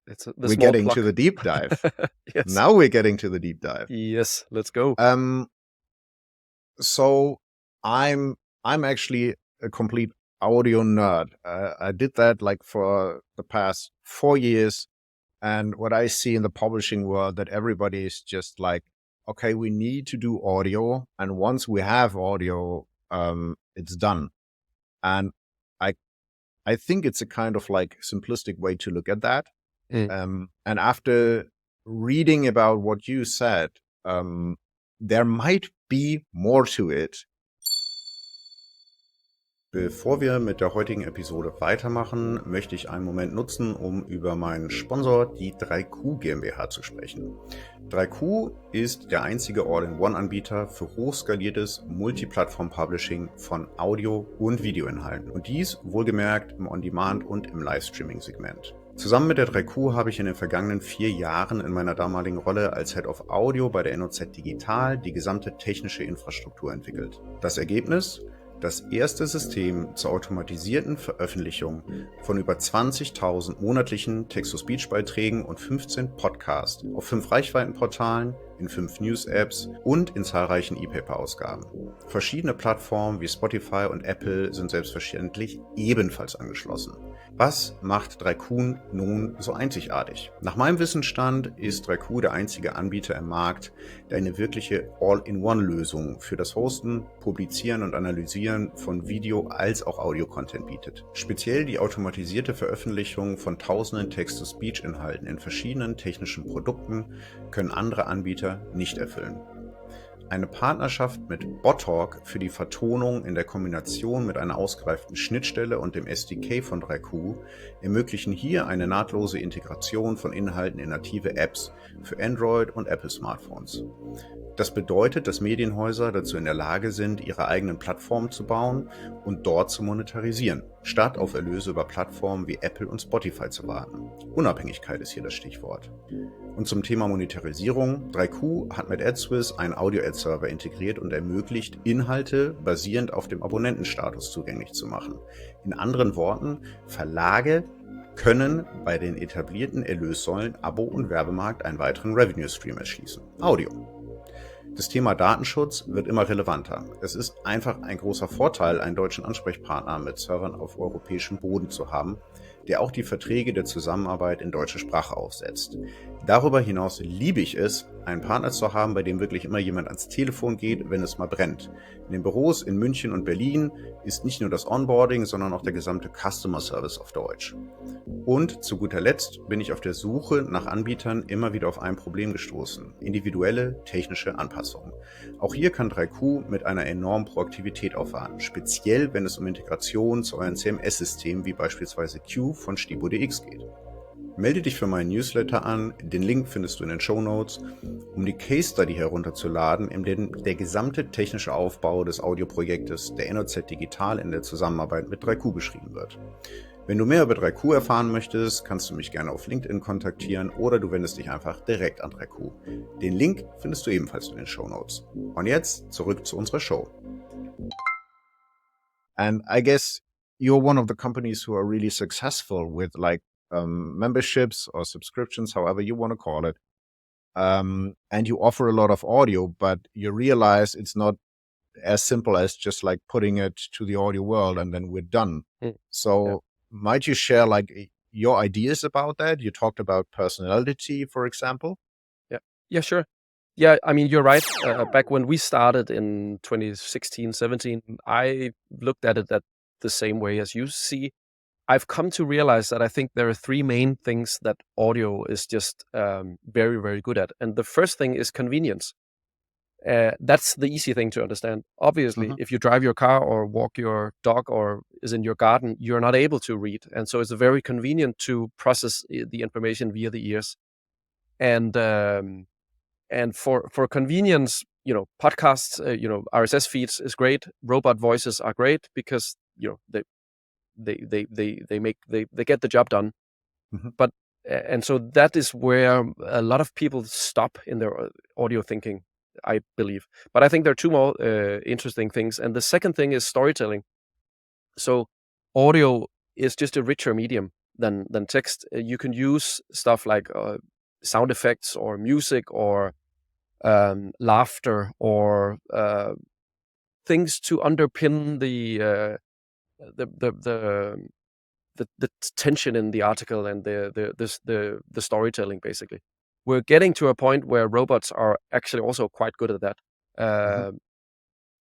it's the we're small getting to plug. the deep dive. Yes, Now we're getting to the deep dive. yes, let's go. Um, so I'm actually a complete audio nerd. I did that like for the past 4 years. And what I see in the publishing world, that everybody is just like, okay, we need to do audio. And once we have audio, it's done. And I, I think it's a kind of like simplistic way to look at that. Mm. And after reading about what you said, there might be more to it. Bevor wir mit der heutigen Episode weitermachen, möchte ich einen Moment nutzen, um über meinen Sponsor, die 3Q GmbH, zu sprechen. 3Q ist der einzige All-in-One-Anbieter für hochskaliertes Multiplattform-Publishing von Audio- und Videoinhalten. Und dies wohlgemerkt im On-Demand- und im Livestreaming-Segment. Zusammen mit der 3Q habe ich in den vergangenen 4 Jahren in meiner damaligen Rolle als Head of Audio bei der NOZ Digital die gesamte technische Infrastruktur entwickelt. Das Ergebnis? Das erste System zur automatisierten Veröffentlichung von über 20.000 monatlichen Text-to-Speech-Beiträgen und 15 Podcasts auf 5 Reichweitenportalen, in 5 News-Apps und in zahlreichen E-Paper-Ausgaben. Verschiedene Plattformen wie Spotify und Apple sind selbstverständlich ebenfalls angeschlossen. Was macht 3Q nun so einzigartig? Nach meinem Wissensstand ist 3Q der einzige Anbieter im Markt, der eine wirkliche All-in-One-Lösung für das Hosten, Publizieren und Analysieren von Video- als auch Audio-Content bietet. Speziell die automatisierte Veröffentlichung von tausenden Text-to-Speech-Inhalten in verschiedenen technischen Produkten können andere Anbieter nicht erfüllen. Eine Partnerschaft mit Bottalk für die Vertonung in der Kombination mit einer ausgereiften Schnittstelle und dem SDK von 3Q ermöglichen hier eine nahtlose Integration von Inhalten in native Apps für Android- und Apple-Smartphones. Das bedeutet, dass Medienhäuser dazu in der Lage sind, ihre eigenen Plattformen zu bauen und dort zu monetarisieren, statt auf Erlöse über Plattformen wie Apple und Spotify zu warten. Unabhängigkeit ist hier das Stichwort. Und zum Thema Monetarisierung: 3Q hat mit AdSwiss einen Audio-Ad-Server integriert und ermöglicht, Inhalte basierend auf dem Abonnentenstatus zugänglich zu machen. In anderen Worten, Verlage können bei den etablierten Erlössäulen Abo- und Werbemarkt einen weiteren Revenue-Stream erschließen: Audio. Das Thema Datenschutz wird immer relevanter. Es ist einfach ein großer Vorteil, einen deutschen Ansprechpartner mit Servern auf europäischem Boden zu haben, der auch die Verträge der Zusammenarbeit in deutscher Sprache aufsetzt. Darüber hinaus liebe ich es, einen Partner zu haben, bei dem wirklich immer jemand ans Telefon geht, wenn es mal brennt. In den Büros in München und Berlin ist nicht nur das Onboarding, sondern auch der gesamte Customer Service auf Deutsch. Und zu guter Letzt bin ich auf der Suche nach Anbietern immer wieder auf ein Problem gestoßen: individuelle technische Anpassungen. Auch hier kann 3Q mit einer enormen Proaktivität aufwarten, speziell wenn es um Integration zu euren CMS-Systemen wie beispielsweise Q von Stibo.dx geht. Melde dich für meinen Newsletter an, den Link findest du in den Shownotes, um die Case Study herunterzuladen, in dem der gesamte technische Aufbau des Audioprojektes der NOZ Digital in der Zusammenarbeit mit 3Q beschrieben wird. Wenn du mehr über 3Q erfahren möchtest, kannst du mich gerne auf LinkedIn kontaktieren oder du wendest dich einfach direkt an 3Q. Den Link findest du ebenfalls in den Shownotes. Und jetzt zurück zu unserer Show. And I guess you're one of the companies who are really successful with memberships or subscriptions, however you want to call it. And you offer a lot of audio, but you realize it's not as simple as just like putting it to the audio world and then we're done. So might you share your ideas about that? You talked about personality, for example. Yeah, sure. Yeah, I mean, you're right. Back when we started in 2016, 17, I looked at it the same way as you see. I've come to realize that I think there are three main things that audio is just very, very good at. And the first thing is convenience. That's the easy thing to understand. Obviously, if you drive your car or walk your dog or is in your garden, you're not able to read. And so it's very convenient to process the information via the ears. And for convenience, podcasts, RSS feeds is great. Robot voices are great because, they get the job done. But and so that is where a lot of people stop in their audio thinking, I believe. But I think there are two more interesting things. And the second thing is storytelling. So audio is just a richer medium than text. You can use stuff like sound effects or music or laughter or things to underpin the tension in the article and the storytelling. Basically, we're getting to a point where robots are actually also quite good at that.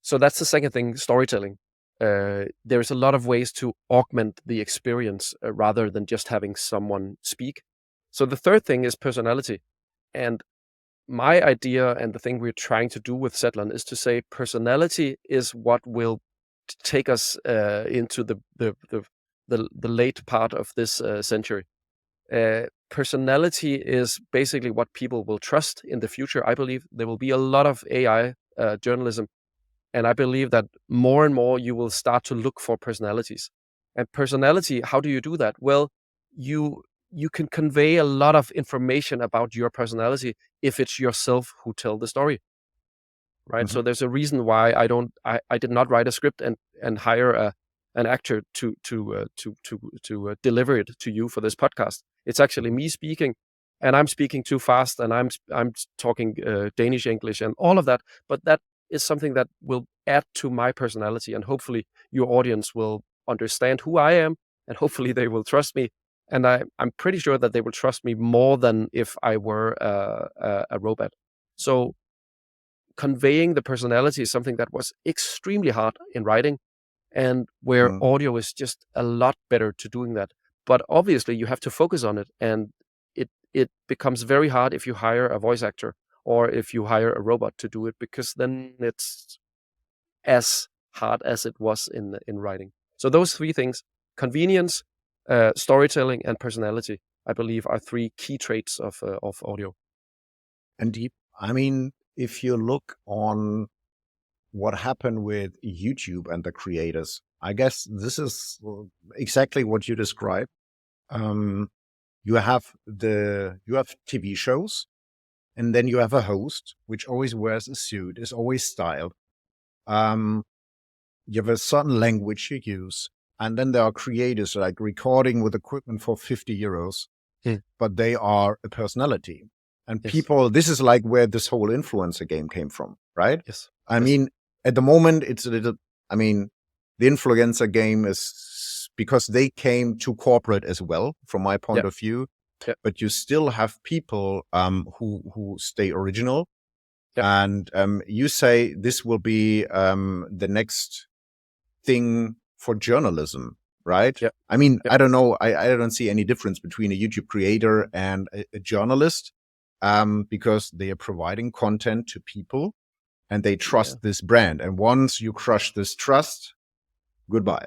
So that's the second thing: storytelling. There's a lot of ways to augment the experience rather than just having someone speak. So the third thing is personality, and my idea and the thing we're trying to do with Zetland is to say personality is what will take us into the late part of this century. Personality is basically what people will trust in the future. I believe there will be a lot of AI journalism, and I believe that more and more you will start to look for personalities. And personality, how do you do that? Well, you can convey a lot of information about your personality if it's yourself who tell the story, right? So there's a reason why I did not write a script and hire an actor to deliver it to you for this podcast. It's actually me speaking, and I'm speaking too fast, and I'm talking Danish, English, and all of that. But that is something that will add to my personality, and hopefully your audience will understand who I am, and hopefully they will trust me. And I'm pretty sure that they will trust me more than if I were a robot. So conveying the personality is something that was extremely hard in writing, and where audio is just a lot better to doing that. But obviously you have to focus on it, and it becomes very hard if you hire a voice actor or if you hire a robot to do it, because then it's as hard as it was in writing. So those three things: convenience, storytelling, and personality, I believe, are three key traits of audio. And I mean, if you look on what happened with YouTube and the creators, I guess this is exactly what you described. You have TV shows, and then you have a host, which always wears a suit, is always styled. You have a certain language you use, and then there are creators like recording with equipment for 50 euros, but they are a personality. And people, this is like where this whole influencer game came from, right? Yes. I mean, at the moment, it's a little, the influencer game is because they came too corporate as well, from my point of view. But you still have people who stay original. And you say this will be the next thing for journalism, right? I mean, I don't know. I don't see any difference between a YouTube creator and a journalist, because they are providing content to people and they trust this brand. And once you crush this trust, goodbye.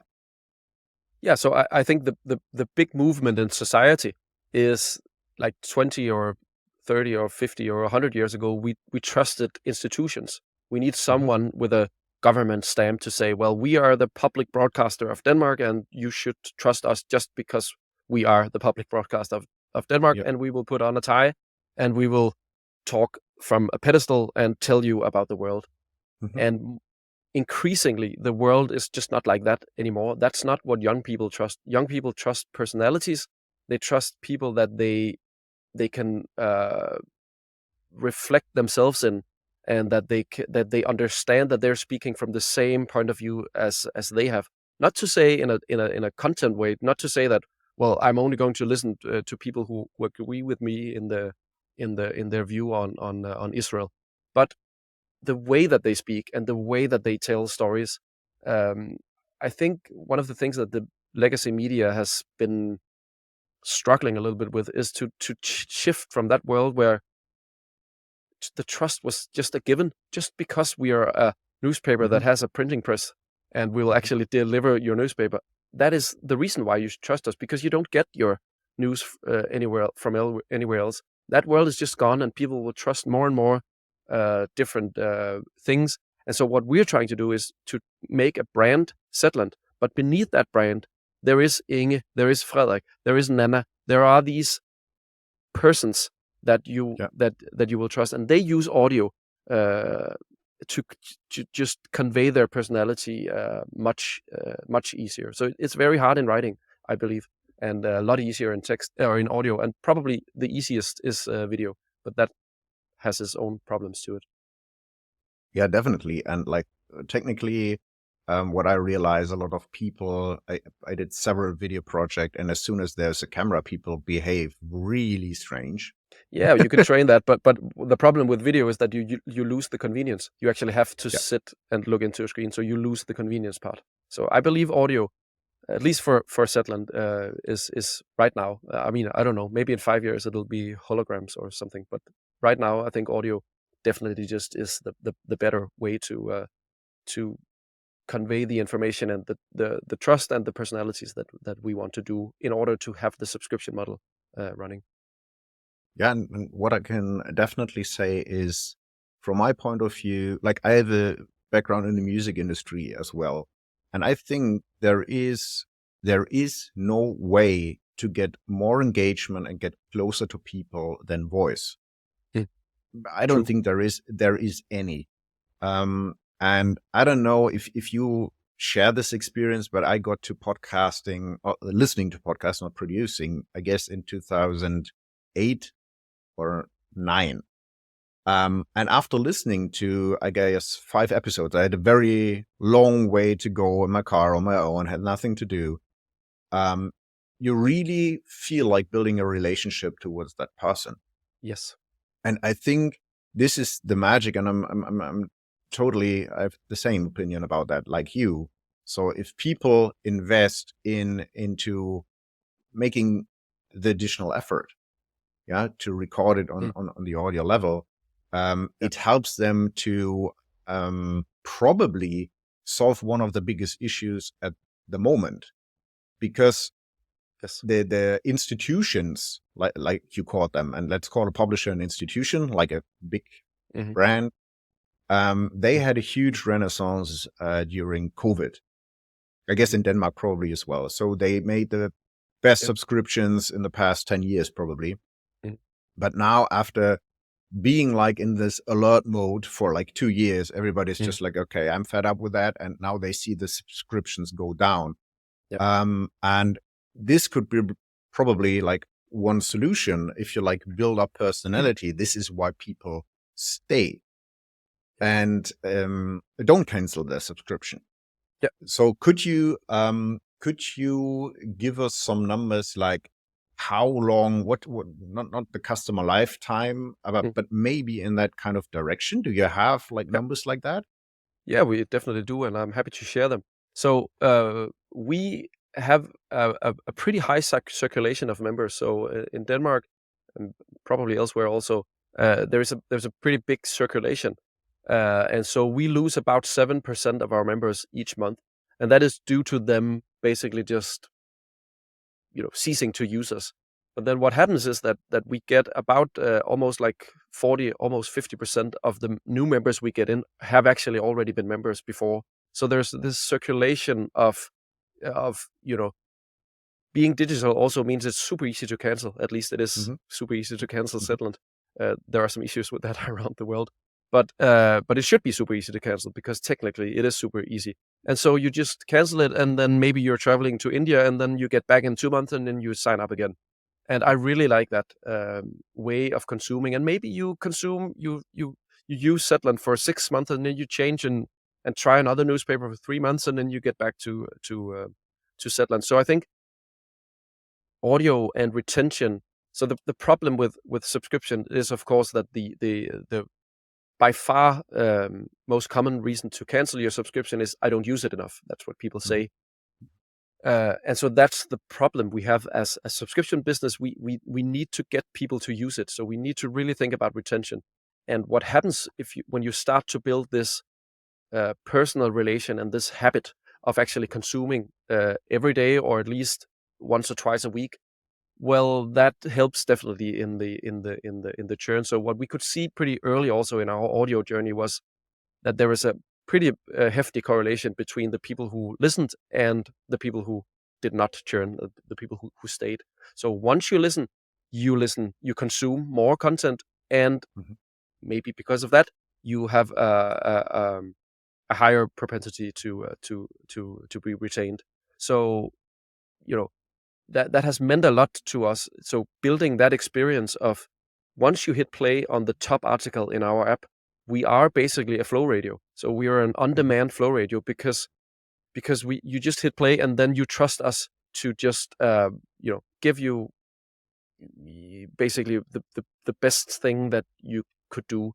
Yeah, so I think the big movement in society is like 20 or 30 or 50 or 100 years ago, we trusted institutions. We need someone with a government stamp to say, well, we are the public broadcaster of Denmark, and you should trust us just because we are the public broadcaster of Denmark, and we will put on a tie, and we will talk from a pedestal and tell you about the world. And increasingly, the world is just not like that anymore. That's not what young people trust. Young people trust personalities. They trust people that they can reflect themselves in, and that they understand that they're speaking from the same point of view as they have. Not to say in a content way. Not to say that, well, I'm only going to listen to people who agree with me in their view on Israel, but the way that they speak and the way that they tell stories. I think one of the things that the legacy media has been struggling a little bit with is to shift from that world where the trust was just a given. Just because we are a newspaper that has a printing press and we will actually deliver your newspaper, that is the reason why you should trust us, because you don't get your news anywhere else. That world is just gone, and people will trust more and more different things. And so what we're trying to do is to make a brand, Zetland, but beneath that brand, there is Inge, there is Frederik, there is Nana. There are these persons that you that you will trust, and they use audio to just convey their personality much easier. So it's very hard in writing, I believe, and a lot easier in text or in audio, and probably the easiest is video, but that has its own problems to it. Yeah, definitely. And like technically, what I realize, a lot of people, I did several video projects, and as soon as there's a camera, people behave really strange. Yeah, you can train that, but the problem with video is that you lose the convenience. You actually have to sit and look into a screen, so you lose the convenience part. So I believe audio, at least for Zetland, is right now. I mean, I don't know. Maybe in 5 years it'll be holograms or something, but right now I think audio definitely just is the better way to convey the information and the trust and the personalities that we want to do in order to have the subscription model running. Yeah, and what I can definitely say is, from my point of view, like I have a background in the music industry as well, and I think there is no way to get more engagement and get closer to people than voice. I don't think there is any. And I don't know if you share this experience, but I got to podcasting, or listening to podcasts, not producing, I guess in 2008 or 9. And after listening to, I guess, 5 episodes, I had a very long way to go in my car on my own, had nothing to do. You really feel like building a relationship towards that person. Yes. And I think this is the magic, and I'm totally, I have the same opinion about that, like you. So if people invest into making the additional effort, to record it on the audio level, It helps them to probably solve one of the biggest issues at the moment, because Yes. the institutions, like you call them, and let's call a publisher an institution, like a big Mhm. brand, they had a huge renaissance during COVID. I guess in Denmark probably as well. So they made the best Yep. subscriptions in the past 10 years probably. Mhm. But now, after being like in this alert mode for like 2 years, everybody's just like, okay, I'm fed up with that. And now they see the subscriptions go down. Yep. And this could be probably like one solution. If you like build up personality, this is why people stay and don't cancel their subscription. Yep. So could you give us some numbers, like how long, what not the customer lifetime, but maybe in that kind of direction? Do you have like numbers like that? Yeah, we definitely do, and I'm happy to share them. So we have a pretty high circulation of members. So in Denmark, and probably elsewhere also, there's a pretty big circulation, and so we lose about 7% of our members each month, and that is due to them basically just ceasing to use us. But then what happens is that we get about almost like 40, almost 50% of the new members we get in have actually already been members before. So there's this circulation of being digital also means it's super easy to cancel. At least it is super easy to cancel Zetland. There are some issues with that around the world, but it should be super easy to cancel because technically it is super easy. And so you just cancel it, and then maybe you're traveling to India, and then you get back in 2 months, and then you sign up again. And I really like that way of consuming. And maybe you consume you use Zetland for 6 months, and then you change and try another newspaper for 3 months, and then you get back to Zetland. So I think audio and retention. So the problem with subscription is, of course, that the by far most common reason to cancel your subscription is I don't use it enough. That's what people say. And so that's the problem we have as a subscription business. We need to get people to use it. So we need to really think about retention. And what happens when you start to build this personal relation and this habit of actually consuming every day, or at least once or twice a week? Well, that helps definitely in the churn. So what we could see pretty early also in our audio journey was that there is a pretty hefty correlation between the people who listened and the people who did not churn, the people who stayed. So once you listen, you consume more content, and maybe because of that, you have a higher propensity to be retained. So that has meant a lot to us. So building that experience of once you hit play on the top article in our app, we are basically a flow radio. So we are an on-demand flow radio because you just hit play, and then you trust us to just give you basically the best thing that you could do.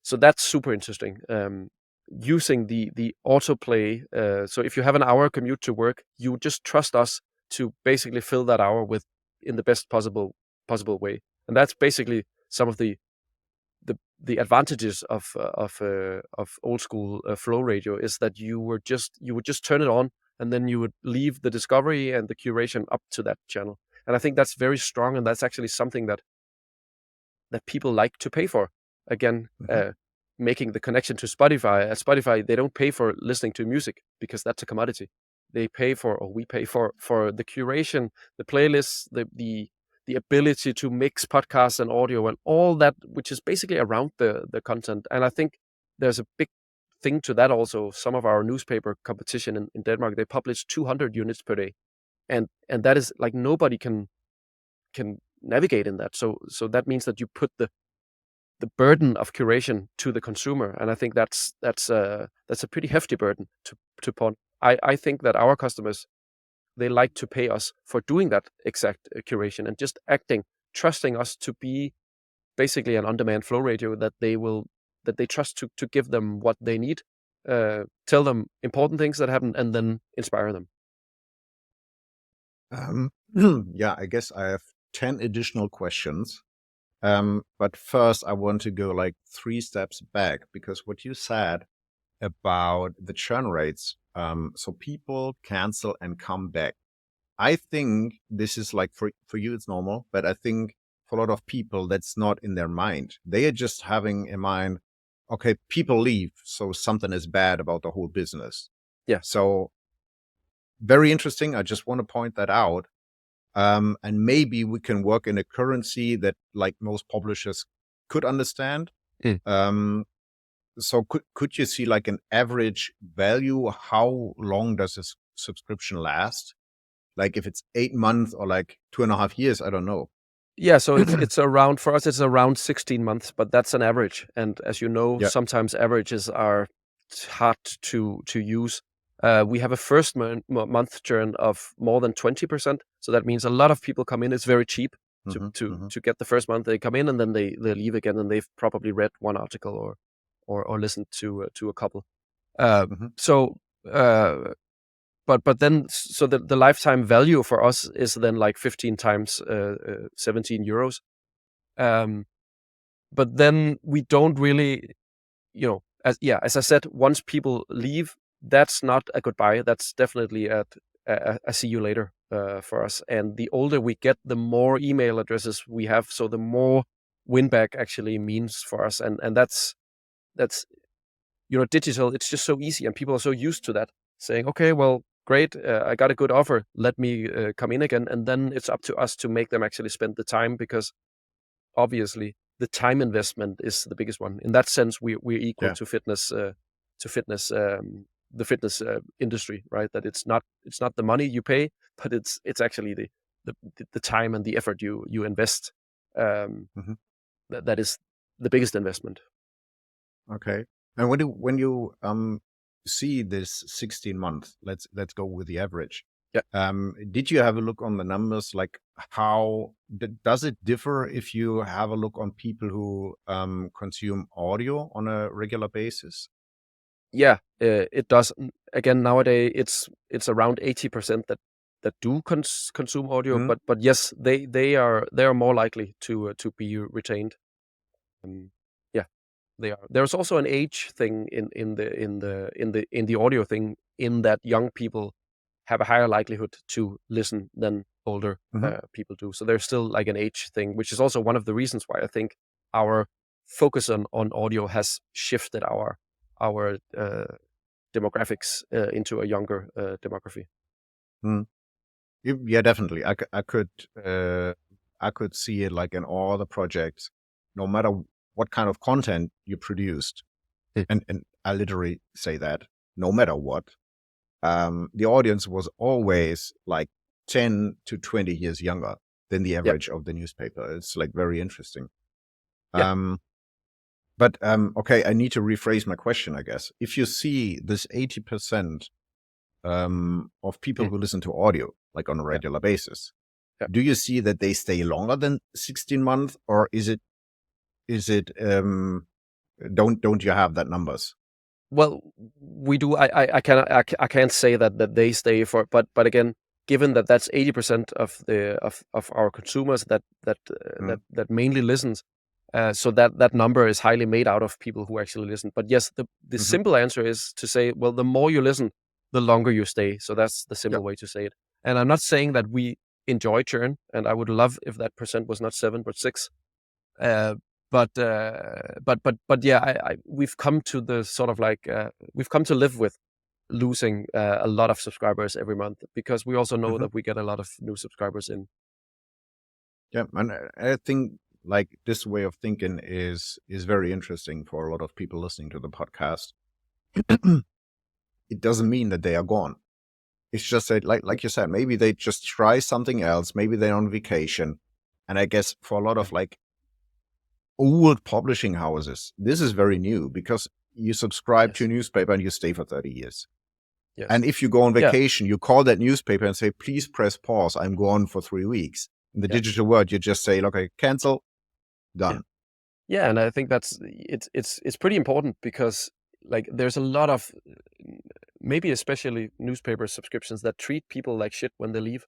So that's super interesting. Using the autoplay. So if you have an hour commute to work, you just trust us to basically fill that hour with in the best possible way. And that's basically some of the advantages of old school flow radio, is that you would just turn it on, and then you would leave the discovery and the curation up to that channel. And I think that's very strong, and that's actually something that people like to pay for. Again, making the connection to Spotify. At Spotify, they don't pay for listening to music because that's a commodity. They pay for, or we pay for the curation, the playlists, the ability to mix podcasts and audio and all that, which is basically around the content. And I think there's a big thing to that also. Some of our newspaper competition in Denmark, they publish 200 units per day. And that is like nobody can navigate in that. So that means that you put the burden of curation to the consumer, and I think that's a pretty hefty burden to put. I think that our customers, they like to pay us for doing that exact curation and just trusting us to be basically an on-demand flow radio that they trust to give them what they need, tell them important things that happen, and then inspire them. Yeah, I guess I have 10 additional questions. But first, I want to go like 3 steps back, because what you said about the churn rates, so people cancel and come back. I think this is like for you, it's normal, but I think for a lot of people, that's not in their mind. They are just having in mind, okay, people leave, so something is bad about the whole business. Yeah. So very interesting. I just want to point that out. And maybe we can work in a currency that like most publishers could understand. Mm. So could you see like an average value? How long does this subscription last? Like if it's 8 months or like 2.5 years, I don't know. Yeah, so it's around, for us, it's around 16 months, but that's an average. And as you know, Yeah. sometimes averages are hard to use. We have a first month churn of more than 20%. So that means a lot of people come in. It's very cheap to get the first month. They come in and then they leave again, and they've probably read one article or listened to a couple. So but then so the lifetime value for us is then like 15 times 17 euros. But then we don't really, as I said, once people leave, that's not a goodbye. That's definitely a see you later for us. And the older we get, the more email addresses we have, so the more win back actually means for us. And that's digital. It's just so easy, and people are so used to that, saying, okay, well, great, I got a good offer, let me come in again. And then it's up to us to make them actually spend the time, because obviously the time investment is the biggest one. In that sense, we're equal to fitness, the fitness industry, right? That it's not the money you pay, but it's actually the time and the effort you invest. That is the biggest investment. Okay. And when you see this 16 months, let's go with the average. Yeah. Did you have a look on the numbers? Like how does it differ if you have a look on people who consume audio on a regular basis? Yeah, it does. Again, nowadays it's around 80% that do consume audio, but yes, they are more likely to be retained. Yeah, they are. There's also an age thing in the audio thing, in that young people have a higher likelihood to listen than older people do. So there's still like an age thing, which is also one of the reasons why I think our focus on audio has shifted our demographics into a younger demography. Yeah, definitely. I could see it like in all the projects, no matter what kind of content you produced. And I literally say that no matter what, the audience was always like 10 to 20 years younger than the average of the newspaper. It's like very interesting. But okay, I need to rephrase my question, I guess. If you see this 80% of people who listen to audio, like on a regular basis, do you see that they stay longer than 16 months, or is it don't you have that numbers? Well, we do. I can't say that they stay for, but again, given that that's 80% of our consumers that mainly listens, so that number is highly made out of people who actually listen. But yes, the simple answer is to say, well, the more you listen, the longer you stay. So that's the simple way to say it. And I'm not saying that we enjoy churn, and I would love if that percent was not 7 but 6. But yeah, we've come to the sort of like we've come to live with losing a lot of subscribers every month, because we also know that we get a lot of new subscribers in. Yeah, and I think like this way of thinking is very interesting for a lot of people listening to the podcast. It doesn't mean that they are gone. It's just that, like you said, maybe they just try something else. Maybe they're on vacation. And I guess for a lot of like old publishing houses, this is very new, because you subscribe to a newspaper and you stay for 30 years. Yes. And if you go on vacation, you call that newspaper and say, please press pause. I'm gone for 3 weeks. In the digital world, you just say, okay, cancel, done. Yeah, and I think it's pretty important, because like there's a lot of, maybe especially newspaper subscriptions, that treat people like shit when they leave.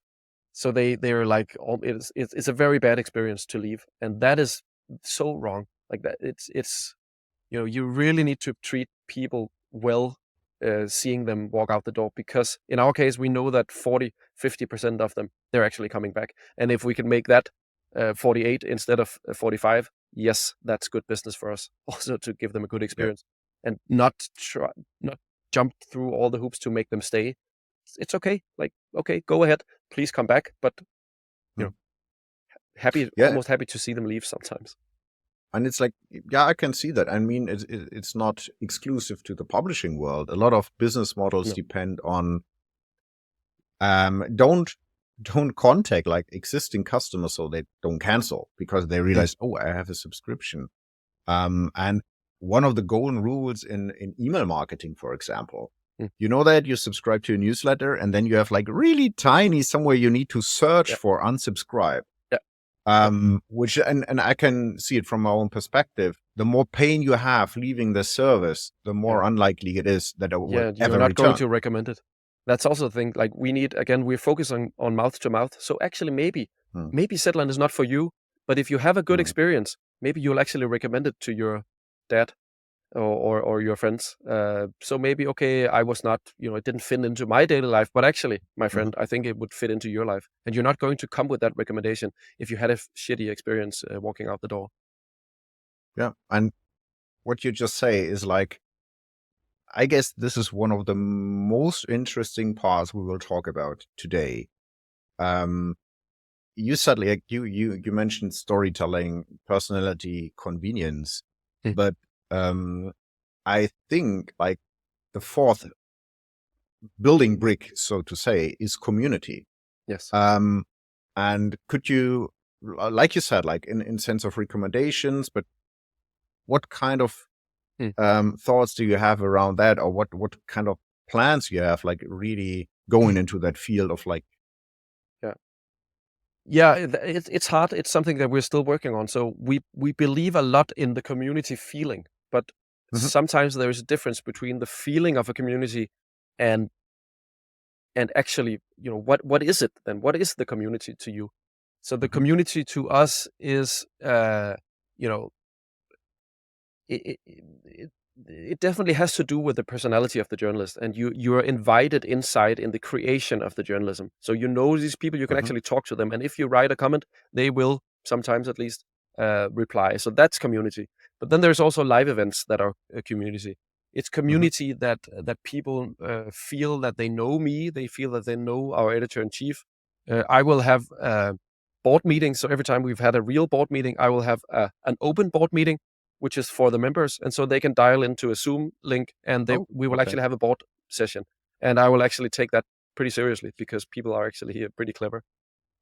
So they're like, it's a very bad experience to leave, and that is so wrong. Like that, it's you really need to treat people well, seeing them walk out the door, because in our case we know that 40-50% of them, they're actually coming back, and if we can make that 48 instead of 45, yes, that's good business for us. Also to give them a good experience, and not jump through all the hoops to make them stay. It's okay. Like, okay, go ahead, please come back, but almost happy to see them leave sometimes. And it's like, I can see that. I mean, it's not exclusive to the publishing world. A lot of business models depend on don't contact like existing customers so they don't cancel because they realize, oh, I have a subscription. And one of the golden rules in email marketing, for example, you know that you subscribe to a newsletter and then you have like really tiny somewhere you need to search for unsubscribe. Which, and I can see it from my own perspective. The more pain you have leaving the service, the more unlikely it is that I will ever you're not return. going to recommend it. That's also the thing. Like we're focusing on mouth to mouth. So actually maybe Zetland is not for you, but if you have a good experience, maybe you'll actually recommend it to your dad or your friends. So maybe, okay, I was not, it didn't fit into my daily life, but actually, my friend, I think it would fit into your life. And you're not going to come with that recommendation if you had a shitty experience walking out the door. Yeah. And what you just say is like, I guess this is one of the most interesting parts we will talk about today. You said like you mentioned storytelling, personality, convenience, but I think like the fourth building brick, so to say, is community. Yes. And could you, like you said, like in sense of recommendations, but what kind of thoughts do you have around that, or what kind of plans you have, like really going into that field of like? It's hard. It's something that we're still working on. So we believe a lot in the community feeling, but sometimes there is a difference between the feeling of a community and actually, what is it then? What is the community to you? So the community to us is, it definitely has to do with the personality of the journalist, and you are invited inside in the creation of the journalism. So these people, you can actually talk to them, and if you write a comment, they will sometimes at least reply. So that's community. But then there's also live events that are a community. It's community that people feel that they know me, they feel that they know our editor-in-chief. I will have board meetings. So every time we've had a real board meeting, I will have an open board meeting, which is for the members. And so they can dial into a Zoom link, and we will actually have a board session. And I will actually take that pretty seriously because people are actually here pretty clever.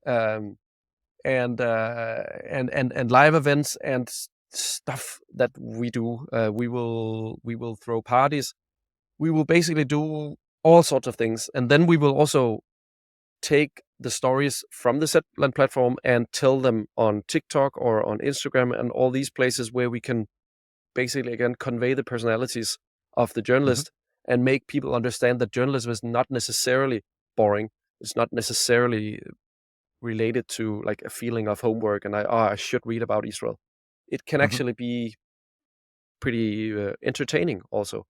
And live events and stuff that we do. We will throw parties. We will basically do all sorts of things. And then we will also take the stories from the Zetland platform and tell them on TikTok or on Instagram and all these places where we can basically, again, convey the personalities of the journalist and make people understand that journalism is not necessarily boring. It's not necessarily related to like a feeling of homework and I should read about Israel. It can actually be pretty entertaining also.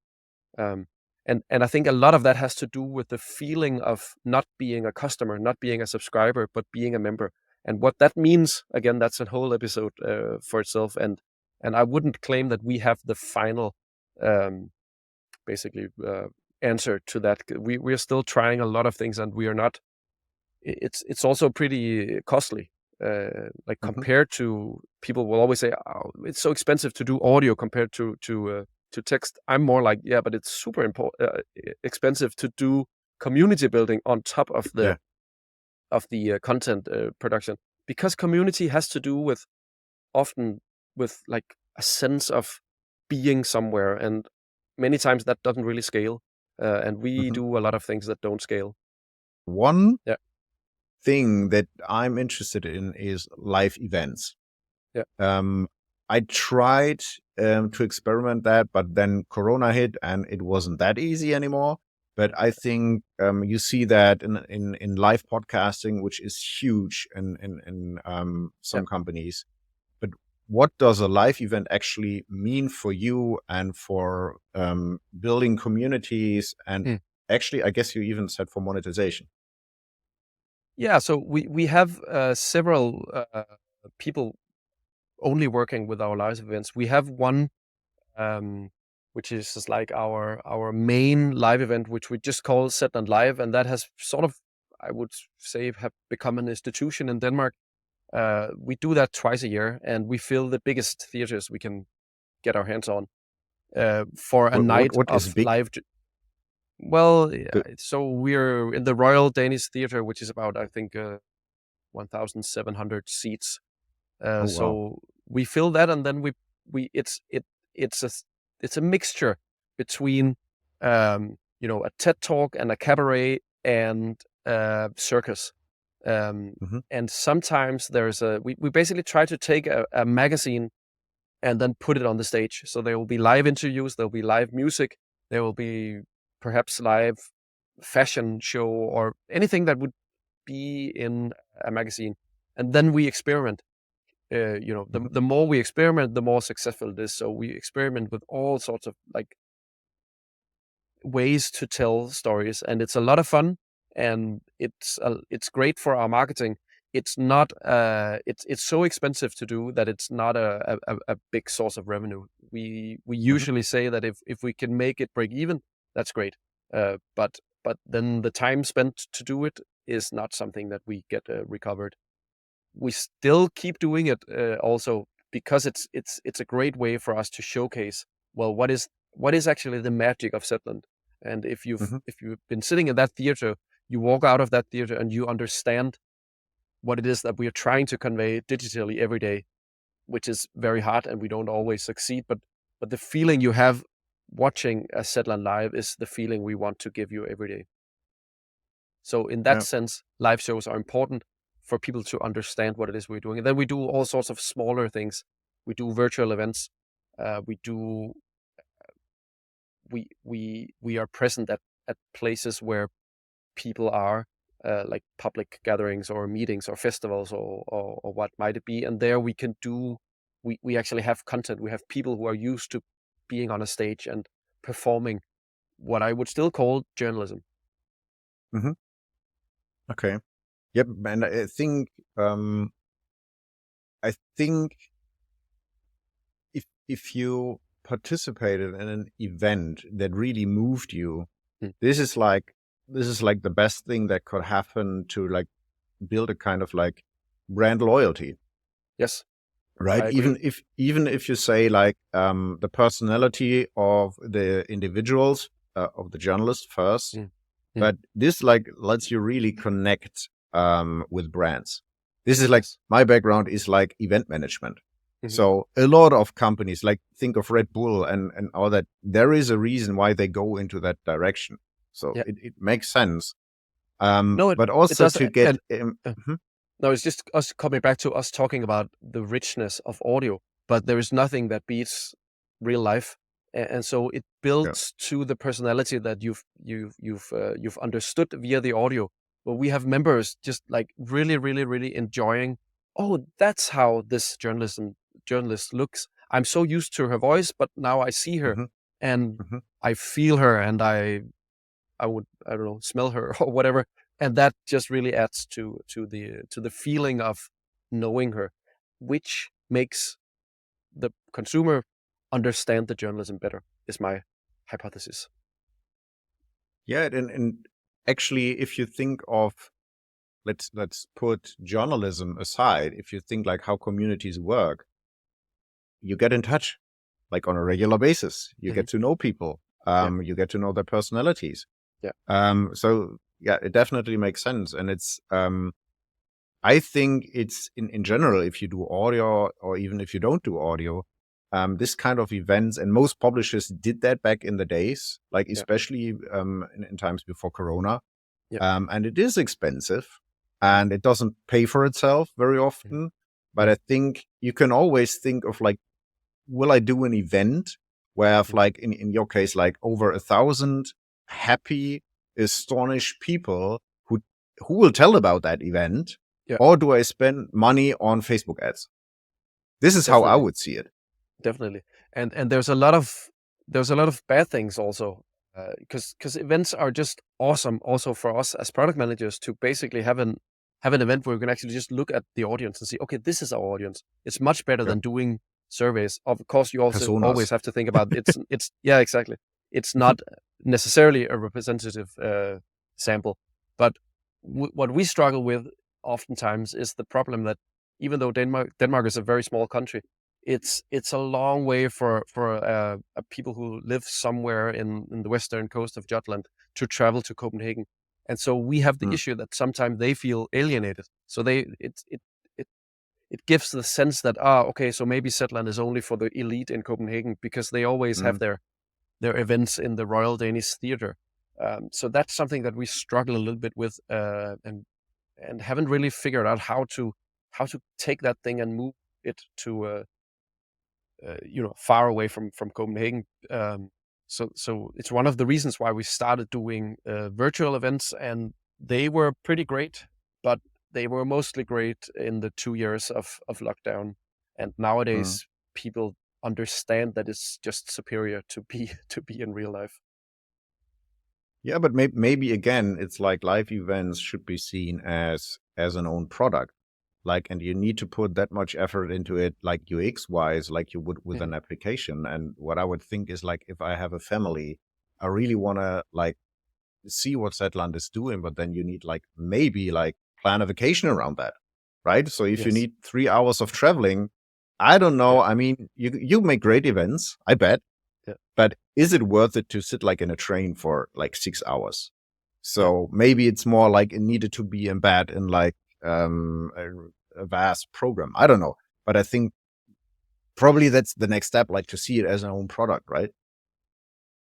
And I think a lot of that has to do with the feeling of not being a customer, not being a subscriber, but being a member. And what that means, again, that's a whole episode for itself. And I wouldn't claim that we have the final, basically, answer to that. We're still trying a lot of things, and we are not. It's also pretty costly. Like compared to, people will always say, "Oh, it's so expensive to do audio compared to text." I'm more like, yeah, but it's super expensive to do community building on top of the content production, because community has to do with often with like a sense of being somewhere, and many times that doesn't really scale, and we do a lot of things that don't scale. One thing that I'm interested in is live events. I tried to experiment that, but then Corona hit and it wasn't that easy anymore. But I think you see that in live podcasting, which is huge in some companies. But what does a live event actually mean for you and for building communities? And Mm. actually, I guess you even said for monetization. Yeah, so we have several people only working with our live events. We have one which is just like our main live event, which we just call Zetland Live, and that has sort of, I would say, have become an institution in Denmark. We do that twice a year, and we fill the biggest theaters we can get our hands on for a night What is of big? live. Well, yeah, The- so we're in the Royal Danish Theatre, which is about, I think, 1,700 seats. Oh, wow. So we fill that, and then it's a it's a mixture between a TED talk and a cabaret and circus. Hmm. And sometimes we basically try to take a magazine and then put it on the stage. So there will be live interviews, there will be live music, there will be perhaps live fashion show or anything that would be in a magazine. And then we experiment. Hmm. The more we experiment, the more successful it is. So we experiment with all sorts of like ways to tell stories, and it's a lot of fun, and it's great for our marketing. It's not it's so expensive to do that it's not a big source of revenue. We Hmm. usually say that if we can make it break even, that's great. But then the time spent to do it is not something that we get recovered. We still keep doing it also because it's a great way for us to showcase, well, what is actually the magic of Zetland. And Hmm. if you've been sitting in that theater, you walk out of that theater and you understand what it is that we are trying to convey digitally every day, which is very hard and we don't always succeed. But the feeling you have watching a Zetland live is the feeling we want to give you every day. So in that Yeah. sense, live shows are important for people to understand what it is we're doing. And then we do all sorts of smaller things. We do virtual events. We do we are present at places where people are, like public gatherings or meetings or festivals or what might it be. And there we can do we actually have content. We have people who are used to being on a stage and performing what I would still call journalism. Hmm. Okay. Yep. And I think if you participated in an event that really moved you, Mm. this is like the best thing that could happen to like build a kind of like brand loyalty, Yes, I right? agree. Even if you say like the personality of the individuals, of the journalist first, Mm. Mm. but this like lets you really connect with brands. This is like Yes. my background is like event management. Mhm. So a lot of companies, like think of Red Bull and all that, there is a reason why they go into that direction. So Yeah. it makes sense. No, But it also does. to get, mhm. No, it's just us coming back to us talking about the richness of audio, but there is nothing that beats real life. And so it Yeah. builds to the personality that you've understood via the audio. But we have members just like really, really, really enjoying. Oh, that's how this journalist looks. I'm so used to her voice, but now I see her Hmm. and Hmm. I feel her, and I would, I don't know, smell her or whatever, and that just really adds to the feeling of knowing her, which makes the consumer understand the journalism better. Is my hypothesis. Yeah, and actually, if you think of let's put journalism aside. If you think like how communities work, you get in touch like on a regular basis. You Hmm. get to know people. Yeah, You get to know their personalities. yeah. So yeah, it definitely makes sense. And it's I think it's in general, if you do audio or even if you don't do audio, this kind of events, and most publishers did that back in the days, like Yeah, especially in times before Corona. yeah. And it is expensive and it doesn't pay for itself very Mhm. often. But Mhm. I think you can always think of like, will I do an event where I have Mhm. like in your case, like over 1,000 happy, astonished people who will tell about that event, Yeah. or do I spend money on Facebook ads? This is how I Definitely, would see it. definitely. And there's a lot of bad things also, because events are just awesome also for us as product managers to basically have an event where we can actually just look at the audience and see, okay, this is our audience. It's much better Yeah. than doing surveys. Of course, you also always Personas. have to think about it's yeah, exactly. It's not necessarily a representative sample, but what we struggle with oftentimes is the problem that even though Denmark is a very small country, it's a long way for people who live somewhere in the western coast of Jutland to travel to Copenhagen, and so we have the Mm, issue that sometimes they feel alienated. So it it gives the sense that okay, so maybe Zetland is only for the elite in Copenhagen because they always have mm. their events in the Royal Danish Theatre. So that's something that we struggle a little bit with, and haven't really figured out how to take that thing and move it to far away from Copenhagen. So it's one of the reasons why we started doing virtual events, and they were pretty great, but they were mostly great in the 2 years of lockdown. And Mm. nowadays, people understand that it's just superior to be to be in real life. Yeah, but maybe again, it's like live events should be seen as an own product. Like, and you need to put that much effort into it, like UX wise, like you would with Mhm. an application. And what I would think is like, if I have a family, I really want to like see what Zetland is doing, but then you need like maybe like plan a vacation around that, right? So if you Yes. need 3 hours of traveling, I don't know. Yeah. I mean, you make great events, I bet, Yeah. but is it worth it to sit like in a train for like 6 hours? Yeah. So maybe it's more like it needed to be embedded in like a vast program. I don't know, but I think probably that's the next step, like to see it as an own product, right?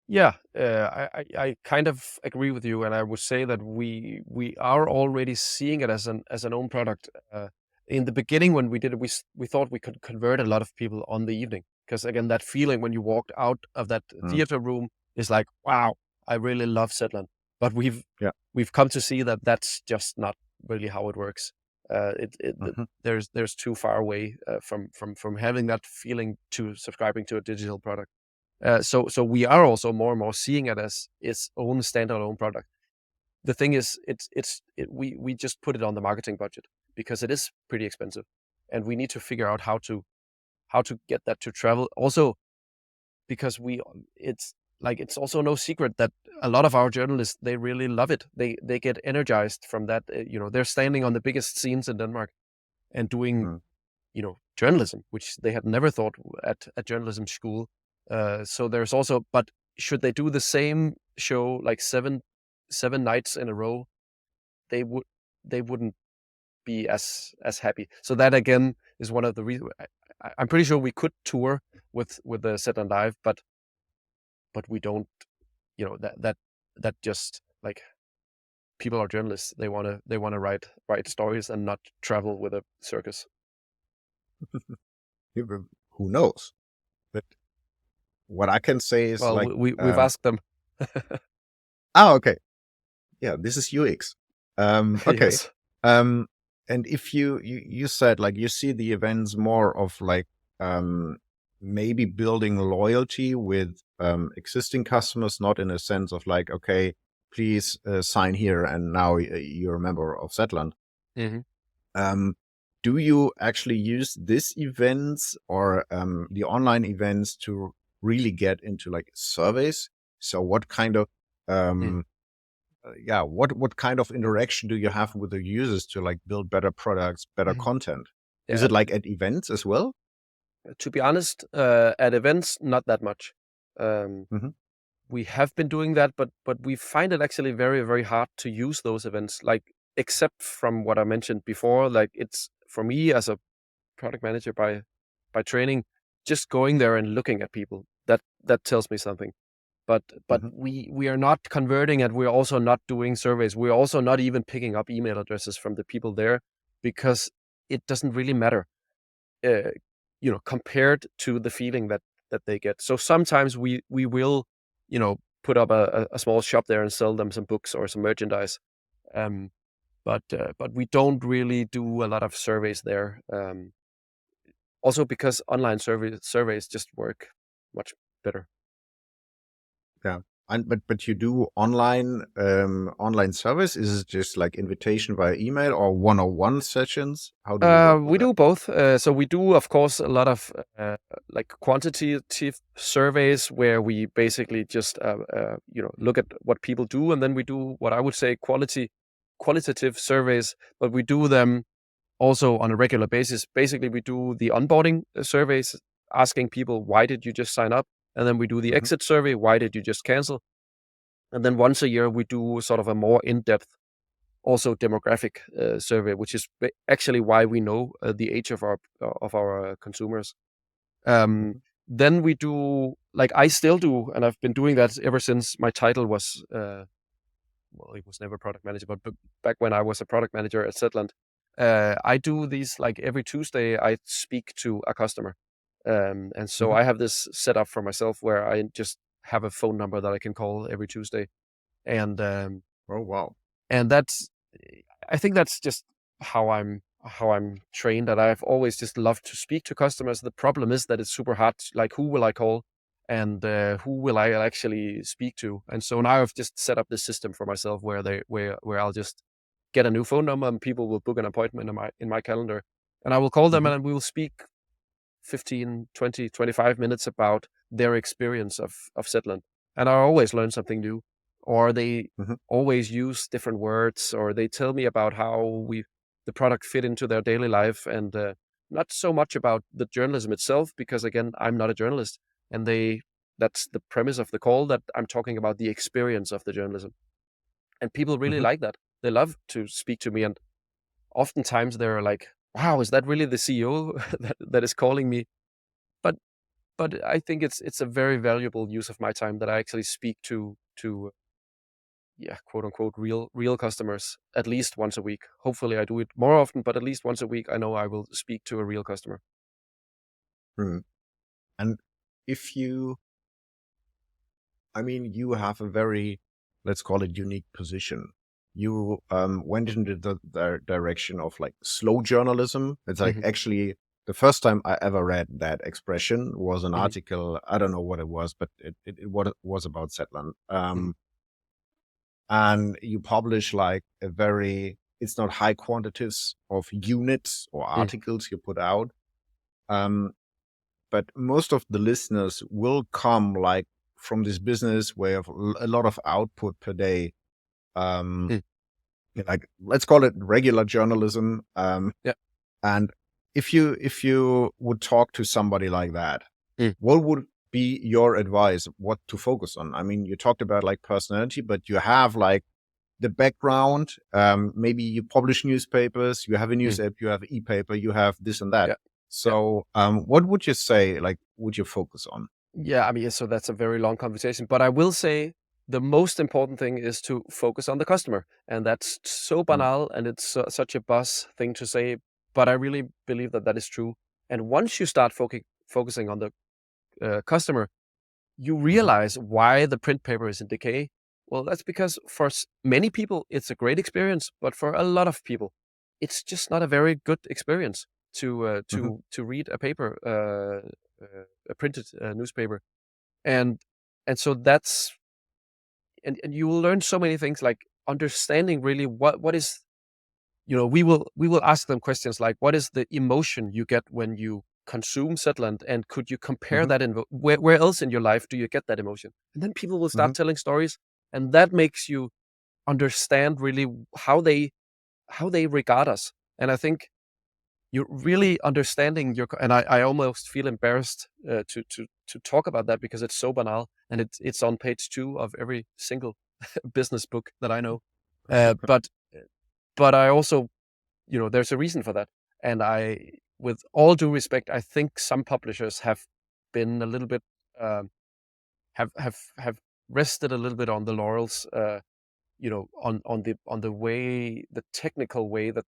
Yeah, I kind of agree with you, and I would say that we are already seeing it as an own product. In the beginning, when we did it, we thought we could convert a lot of people on the evening, because again, that feeling when you walked out of that Mm, theater room is like, wow, I really love Zetland. But yeah. we've come to see that that's just not really how it works. Hmm. There's too far away from having that feeling to subscribing to a digital product. So we are also more and more seeing it as its own standalone product. The thing is, we just put it on the marketing budget because it is pretty expensive, and we need to figure out how to get that to travel. Also, because it's also no secret that a lot of our journalists, they really love it. They get energized from that. They're standing on the biggest scenes in Denmark and doing Mm. journalism, which they had never thought at journalism school. So there's also, but should they do the same show like seven nights in a row, they would they wouldn't be as happy. So that again is one of the reasons. I'm pretty sure we could tour with the set on live, but we don't. That just like people are journalists. They wanna write stories and not travel with a circus. Yeah, but who knows? But what I can say is Well, like, we've asked them. okay. Yeah, this is UX. Okay. Yes. Um, and if you said like you see the events more of like maybe building loyalty with existing customers, not in a sense of like, okay, please sign here and now you're a member of Zetland. Hmm. Um, do you actually use these events or the online events to really get into like surveys? So what kind of what kind of interaction do you have with the users to like build better products, better Mm. content? Is Yeah. it like at events as well? To be honest, at events, not that much. Um, Hmm. we have been doing that, but we find it actually very, very hard to use those events. Like, except from what I mentioned before, like it's for me as a product manager by training, just going there and looking at people, that tells me something. But Hmm. we are not converting, and we're also not doing surveys. We're also not even picking up email addresses from the people there because it doesn't really matter. uh, compared to the feeling that they get. So sometimes we will, put up a small shop there and sell them some books or some merchandise. Um, but we don't really do a lot of surveys there. Also because online surveys just work much better. Yeah. And but you do online service? Is it just like invitation via email or one-on-one sessions? How do you work with We that? do both. So we do, of course, a lot of like quantitative surveys where we basically just look at what people do, and then we do what I would say qualitative surveys, but we do them also on a regular basis. Basically, we do the onboarding surveys, asking people, why did you just sign up? And then we do the Mhm. exit survey, why did you just cancel? And then once a year, we do sort of a more in-depth, also demographic survey, which is actually why we know the age of our consumers. Um, Mhm. then we do, like I still do, and I've been doing that ever since my title was, well, it was never product manager, but back when I was a product manager at Zetland, I do these like every Tuesday. I speak to a customer, and so Mhm. I have this set up for myself where I just have a phone number that I can call every Tuesday, and Oh, wow. and that's I think that's just how I'm trained, and I've always just loved to speak to customers. The problem is that it's super hard, like who will I call and who will I actually speak to? And so now I've just set up this system for myself where I'll just get a new phone number and people will book an appointment in my calendar, and I will call them Mhm. and we will speak 15, 20, 25 minutes about their experience of Zetland. And I always learn something new, or they Mhm. always use different words, or they tell me about how the product fit into their daily life, and not so much about the journalism itself, because again, I'm not a journalist, and that's the premise of the call, that I'm talking about the experience of the journalism. And people really Mhm. like that. They love to speak to me, and oftentimes they're like, "Wow, is that really the CEO that is calling me?" But but I think it's a very valuable use of my time that I actually speak to yeah, quote unquote real customers at least once a week. Hopefully I do it more often, but at least once a week I know I will speak to a real customer. Mhm. And if you, I mean, you have a very, let's call it unique position. You went into the direction of like slow journalism. It's like Hmm. actually the first time I ever read that expression was an Hmm. article. I don't know what it was, but what it was about Zetland. Hmm. And you publish like a very, it's not high quantities of units or Hmm. articles you put out. Um, but most of the listeners will come like from this business where you have a lot of output per day. Um, Hmm. like let's call it regular journalism. Yeah. And if you would talk to somebody like that, Hmm. what would be your advice? What to focus on? I mean, you talked about like personality, but you have like the background. Maybe you publish newspapers, you have a Hmm. news app, you have e-paper, you have this and that. Yeah. Yeah. So, what would you say, like, would you focus on? Yeah, I mean, yeah, so that's a very long conversation, but I will say the most important thing is to focus on the customer. And that's so Mm. banal and it's such a buzz thing to say, but I really believe that that is true. And once you start focusing on the customer, you Mhm. realize why the print paper is in decay. Well, that's because for many people, it's a great experience, but for a lot of people, it's just not a very good experience Mhm. to read a paper, a printed newspaper, and so that's and you will learn so many things, like understanding really what is, we will ask them questions like, what is the emotion you get when you consume Zetland, and could you compare Mhm. that in where else in your life do you get that emotion? And then people will Mhm. start telling stories, and that makes you understand really how they regard us. And I think you're really understanding and I almost feel embarrassed to talk about that, because it's so banal, and it's on page 2 of every single business book that I know. But I also, there's a reason for that. And with all due respect, I think some publishers have been a little bit, have rested a little bit on the laurels, on the way, the technical way that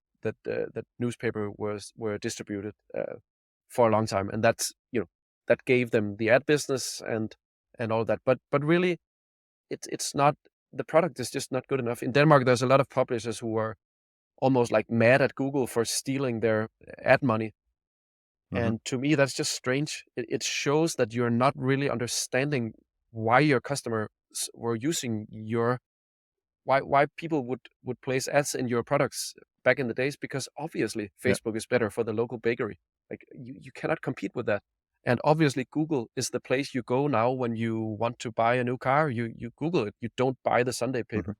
newspaper were distributed for a long time, and that gave them the ad business and all that. But really, it's not, the product is just not good enough. In Denmark, there's a lot of publishers who are almost like mad at Google for stealing their ad money, And to me, that's just strange. It shows that you're not really understanding why your customers were using why people would place ads in your products back in the days, because obviously Facebook is better for the local bakery. Like you cannot compete with that. And obviously Google is the place you go now when you want to buy a new car. You Google it. You don't buy the Sunday paper.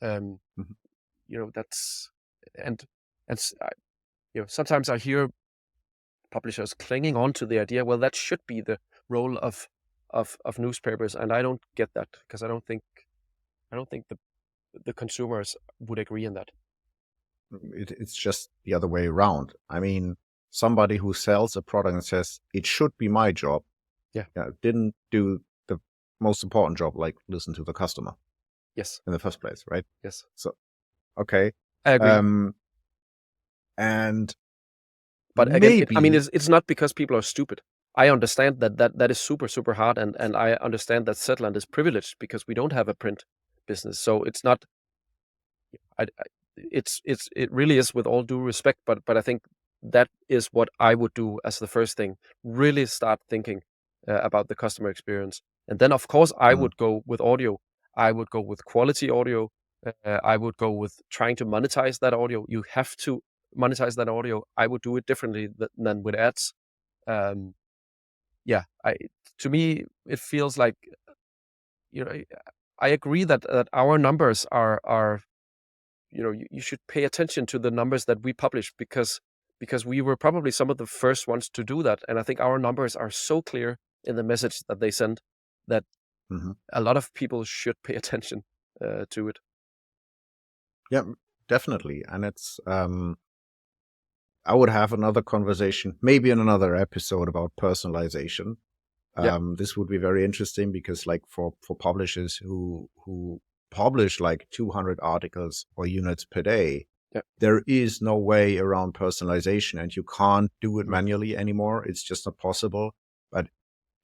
That's and sometimes I hear publishers clinging on to the idea, well, that should be the role of newspapers, and I don't get that, because I don't think the consumers would agree on that. It's just the other way around. I mean, somebody who sells a product and says it should be my job, didn't do the most important job, like listen to the customer. Yes. In the first place, right? Yes. So, okay. I agree. But again, it's not because people are stupid. I understand that is super, super hard, and I understand that Zetland is privileged because we don't have a print business. So it's not. It really is, with all due respect, but I think that is what I would do as the first thing. Really start thinking about the customer experience, and then of course I would go with audio. I would go with quality audio. I would go with trying to monetize that audio. You have to monetize that audio. I would do it differently than with ads. To me, it feels like, I agree that our numbers are you should pay attention to the numbers that we publish, because we were probably some of the first ones to do that. And I think our numbers are so clear in the message that they send that a lot of people should pay attention to it. Yeah, definitely. And it's, I would have another conversation, maybe in another episode, about personalization. This would be very interesting, because like for publishers who publish like 200 articles or units per day, there is no way around personalization, and you can't do it manually anymore. It's just not possible. But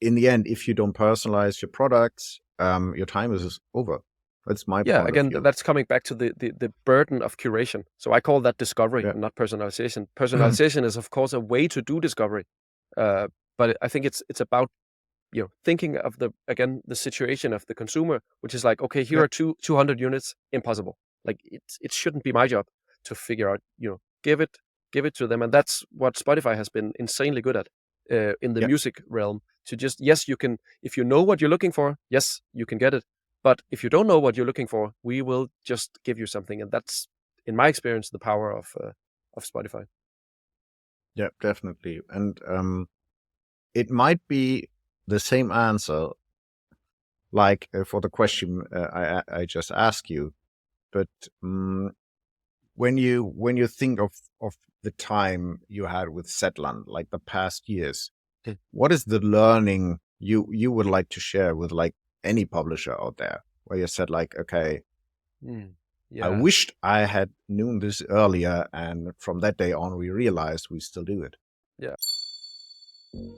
in the end, if you don't personalize your products, your time is over. That's my point again, of view. That's coming back to the burden of curation. So I call that discovery, not personalization. Personalization is, of course, a way to do discovery, but I think it's about thinking of the situation of the consumer, which is like, okay, here are 200 units, impossible. Like it shouldn't be my job to figure out, give it to them, and that's what Spotify has been insanely good at in the music realm. To just, yes, you can, if you know what you're looking for, yes, you can get it. But if you don't know what you're looking for, we will just give you something. And that's, in my experience, the power of Spotify. Yeah, definitely. And it might be the same answer, like for the question I just asked you. But when you think of the time you had with Zetland, like the past years, what is the learning you would like to share with like any publisher out there, where you said like, okay, I wished I had known this earlier, and from that day on we realized we still do it. Yeah.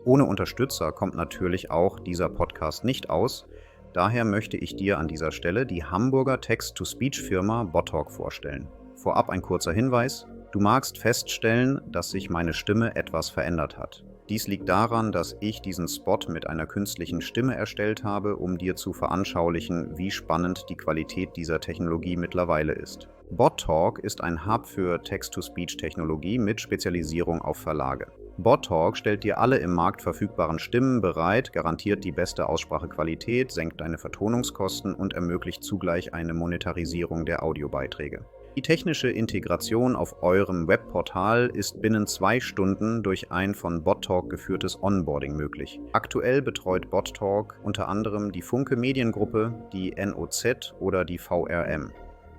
Ohne Unterstützer kommt natürlich auch dieser Podcast nicht aus. Daher möchte ich dir an dieser Stelle die Hamburger Text-to-Speech-Firma Bottalk vorstellen. Vorab ein kurzer Hinweis: Du magst feststellen, dass sich meine Stimme etwas verändert hat. Dies liegt daran, dass ich diesen Spot mit einer künstlichen Stimme erstellt habe, um dir zu veranschaulichen, wie spannend die Qualität dieser Technologie mittlerweile ist. Bottalk ist ein Hub für Text-to-Speech-Technologie mit Spezialisierung auf Verlage. Bottalk stellt dir alle im Markt verfügbaren Stimmen bereit, garantiert die beste Aussprachequalität, senkt deine Vertonungskosten und ermöglicht zugleich eine Monetarisierung der Audiobeiträge. Die technische Integration auf eurem Webportal ist binnen 2 Stunden durch ein von Bottalk geführtes Onboarding möglich. Aktuell betreut Bottalk unter anderem die Funke Mediengruppe, die NOZ oder die VRM.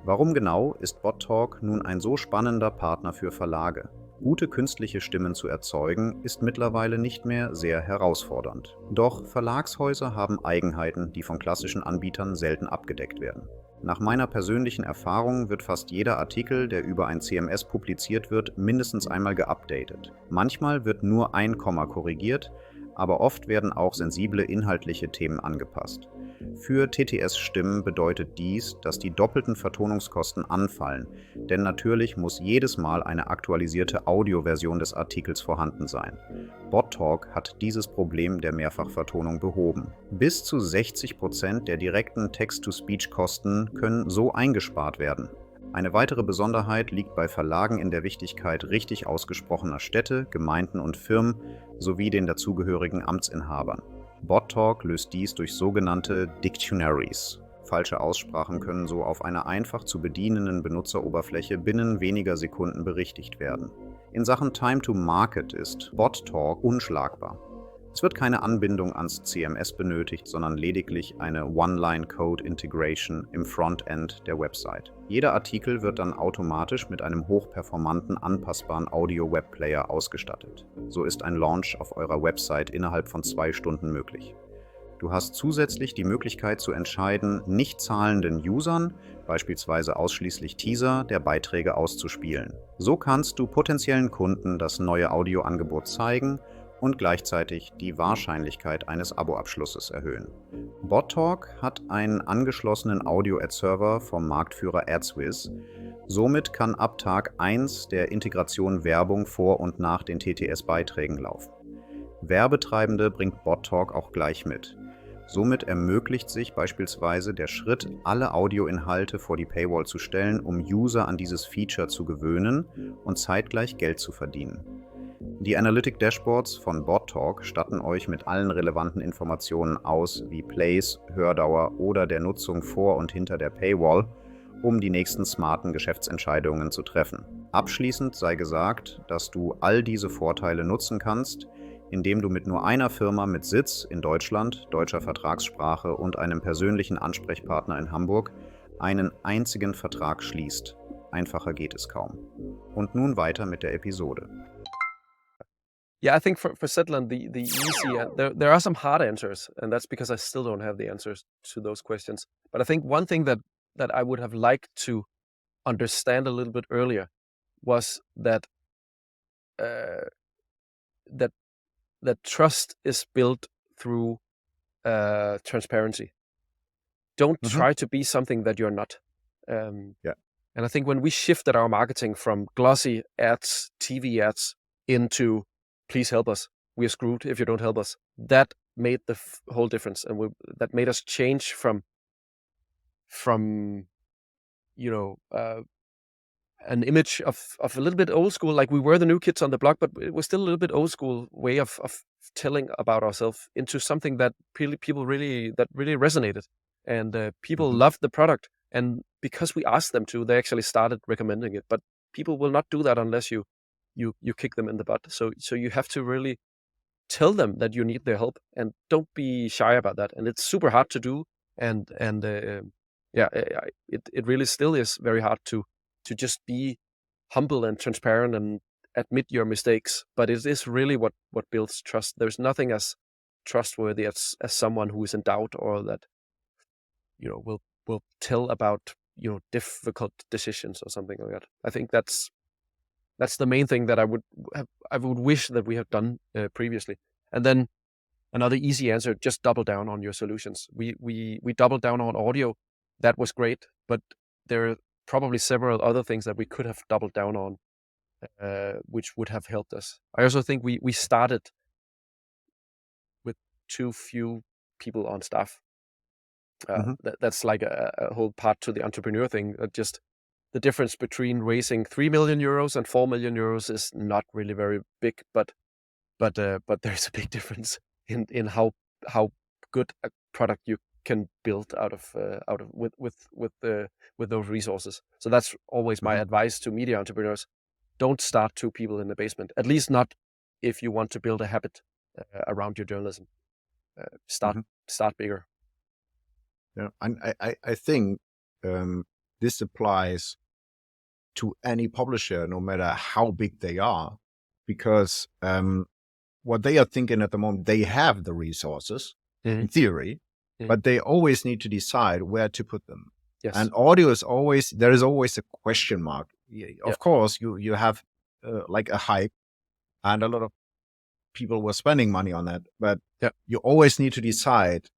Warum genau ist Bottalk nun ein so spannender Partner für Verlage? Gute künstliche Stimmen zu erzeugen, ist mittlerweile nicht mehr sehr herausfordernd. Doch Verlagshäuser haben Eigenheiten, die von klassischen Anbietern selten abgedeckt werden. Nach meiner persönlichen Erfahrung wird fast jeder Artikel, der über ein CMS publiziert wird, mindestens einmal geupdatet. Manchmal wird nur ein Komma korrigiert, aber oft werden auch sensible inhaltliche Themen angepasst. Für TTS-Stimmen bedeutet dies, dass die doppelten Vertonungskosten anfallen, denn natürlich muss jedes Mal eine aktualisierte Audioversion des Artikels vorhanden sein. BotTalk hat dieses Problem der Mehrfachvertonung behoben. Bis zu 60% der direkten Text-to-Speech-Kosten können so eingespart werden. Eine weitere Besonderheit liegt bei Verlagen in der Wichtigkeit richtig ausgesprochener Städte, Gemeinden und Firmen sowie den dazugehörigen Amtsinhabern. BotTalk löst dies durch sogenannte Dictionaries. Falsche Aussprachen können so auf einer einfach zu bedienenden Benutzeroberfläche binnen weniger Sekunden berichtigt werden. In Sachen Time to Market ist BotTalk unschlagbar. Es wird keine Anbindung ans CMS benötigt, sondern lediglich eine One-Line-Code-Integration im Frontend der Website. Jeder Artikel wird dann automatisch mit einem hochperformanten, anpassbaren Audio-Webplayer ausgestattet. So ist ein Launch auf eurer Website innerhalb von 2 Stunden möglich. Du hast zusätzlich die Möglichkeit zu entscheiden, nicht zahlenden Usern, beispielsweise ausschließlich Teaser, der Beiträge auszuspielen. So kannst du potenziellen Kunden das neue Audioangebot zeigen und gleichzeitig die Wahrscheinlichkeit eines Aboabschlusses erhöhen. BotTalk hat einen angeschlossenen Audio-Ad-Server vom Marktführer AdsWiz. Somit kann ab Tag 1 der Integration Werbung vor und nach den TTS-Beiträgen laufen. Werbetreibende bringt BotTalk auch gleich mit. Somit ermöglicht sich beispielsweise der Schritt, alle Audioinhalte vor die Paywall zu stellen, um User an dieses Feature zu gewöhnen und zeitgleich Geld zu verdienen. Die Analytic-Dashboards von BotTalk statten euch mit allen relevanten Informationen aus, wie Plays, Hördauer oder der Nutzung vor und hinter der Paywall, um die nächsten smarten Geschäftsentscheidungen zu treffen. Abschließend sei gesagt, dass du all diese Vorteile nutzen kannst, indem du mit nur einer Firma mit Sitz in Deutschland, deutscher Vertragssprache und einem persönlichen Ansprechpartner in Hamburg einen einzigen Vertrag schließt. Einfacher geht es kaum. Und nun weiter mit der Episode. Yeah, I think for Zetland, the easy, there are some hard answers, and that's because I still don't have the answers to those questions. But I think one thing that I would have liked to understand a little bit earlier was that that trust is built through transparency. Don't try to be something that you're not. And I think when we shifted our marketing from glossy ads, TV ads, into please help us, we're screwed if you don't help us, that made the whole difference, and that made us change from an image of a little bit old school, like we were the new kids on the block, but it was still a little bit old school way of telling about ourselves, into something that people really resonated, and people loved the product. And because we asked them to, they actually started recommending it. But people will not do that unless you kick them in the butt. So you have to really tell them that you need their help, and don't be shy about that. And it's super hard to do. And it really still is very hard to just be humble and transparent and admit your mistakes. But it is really what builds trust. There's nothing as trustworthy as someone who is in doubt, or that will tell about difficult decisions or something like that. I think that's the main thing that I would wish that we had done previously. And then another easy answer: just double down on your solutions. We doubled down on audio. That was great, but there are probably several other things that we could have doubled down on, which would have helped us. I also think we started with too few people on staff. That's like a whole part to the entrepreneur thing. Just the difference between raising 3 million euros and 4 million euros is not really very big, but there's a big difference in how good a product you can build out of with those resources. So that's always my advice to media entrepreneurs: don't start 2 people in the basement. At least not if you want to build a habit around your journalism. Start bigger. Yeah, and I think this applies to any publisher, no matter how big they are, because what they are thinking at the moment, they have the resources in theory, but they always need to decide where to put them. Yes. And audio is there is always a question mark. Of course, you have like a hype, and a lot of people were spending money on that, but you always need to decide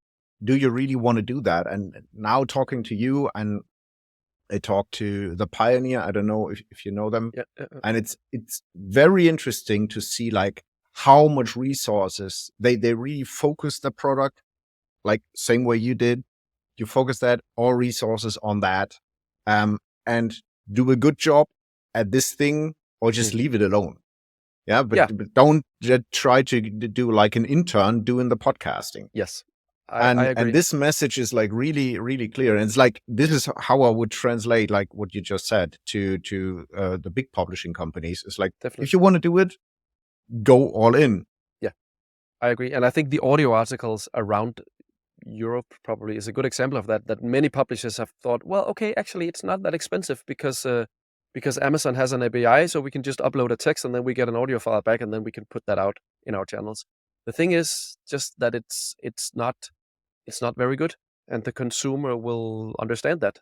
do you really want to do that? And now talking to you, and I talked to the Pioneer. I don't know if you know them. And it's very interesting to see like how much resources they really focus the product, like same way you did. You focus that all resources on that, and do a good job at this thing, or just leave it alone. Yeah, but don't just try to do like an intern doing the podcasting. Yes. I agree. And this message is like really, really clear. And it's like, this is how I would translate like what you just said to the big publishing companies. It's like, Definitely. if you want to do it, go all in. Yeah, I agree. And I think the audio articles around Europe probably is a good example of that many publishers have thought, well, okay, actually it's not that expensive because Amazon has an API, so we can just upload a text and then we get an audio file back and then we can put that out in our channels. The thing is just that it's not very good, and the consumer will understand that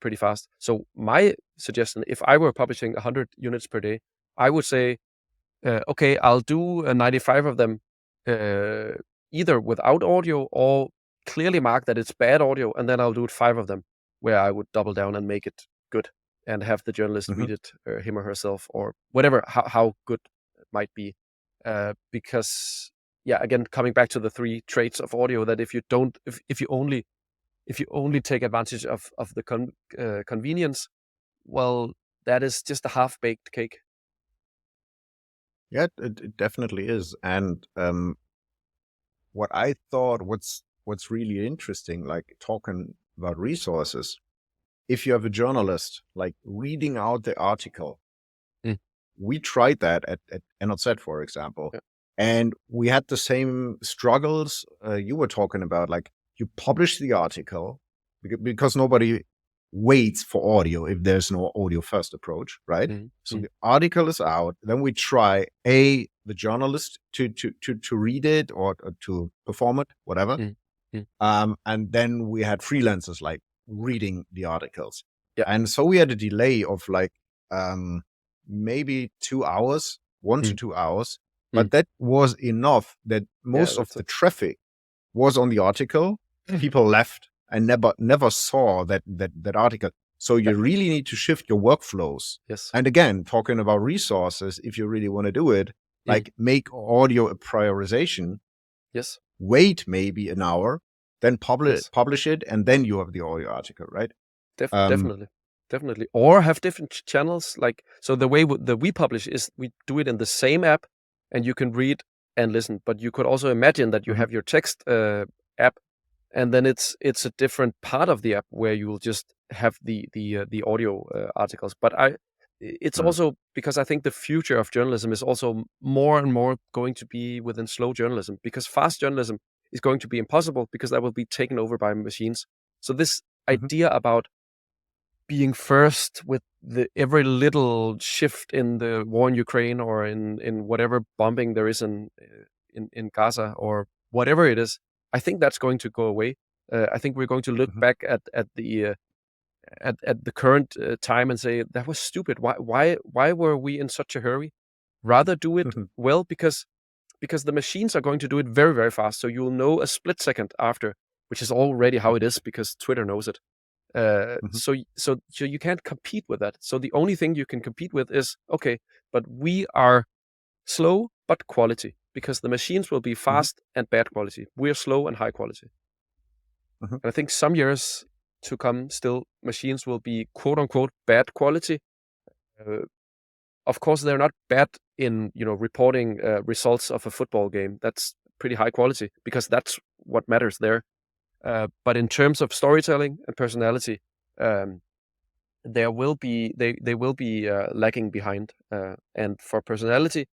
pretty fast. So my suggestion, if I were publishing 100 units per day, I would say, okay, I'll do 95 of them either without audio or clearly mark that it's bad audio, and then I'll do 5 of them where I would double down and make it good and have the journalist read it, him or herself, or whatever, how good it might be. Because again, coming back to the 3 traits of audio, that if you only take advantage of the convenience, well, that is just a half-baked cake. Yeah, it definitely is. And what I thought, what's really interesting, like talking about resources, if you have a journalist like reading out the article, we tried that at NOZ, for example. Yeah. And we had the same struggles you were talking about. Like, you publish the article because nobody waits for audio if there's no audio first approach, right? So the article is out. Then we try the journalist to read it or to perform it, whatever. And then we had freelancers like reading the articles. Yeah. And so we had a delay of like maybe 2 hours, 1 to 2 hours. But that was enough that most of the traffic was on the article. People left and never saw that article. So you really need to shift your workflows. Yes. And again, talking about resources, if you really want to do it, like make audio a prioritization. Yes. Wait maybe an hour, then publish it, and then you have the audio article, right? Definitely. Or have different channels. Like, so the way that we publish is we do it in the same app, and you can read and listen. But you could also imagine that you have your text app, and then it's a different part of the app where you will just have the audio articles. But it's also because I think the future of journalism is also more and more going to be within slow journalism, because fast journalism is going to be impossible because that will be taken over by machines. So this idea about being first with every little shift in the war in Ukraine or in whatever bombing there is in Gaza or whatever it is, I think that's going to go away. I think we're going to look back at the current time and say that was stupid. Why were we in such a hurry? Rather do it well, because the machines are going to do it very, very fast. So you'll know a split second after, which is already how it is because Twitter knows it. So you can't compete with that. So the only thing you can compete with is, okay, but we are slow but quality, because the machines will be fast and bad quality. We're slow and high quality. And I think some years to come, still machines will be quote unquote bad quality. Of course, they're not bad in reporting results of a football game. That's pretty high quality because that's what matters there. But in terms of storytelling and personality, they will be lagging behind. And for personality,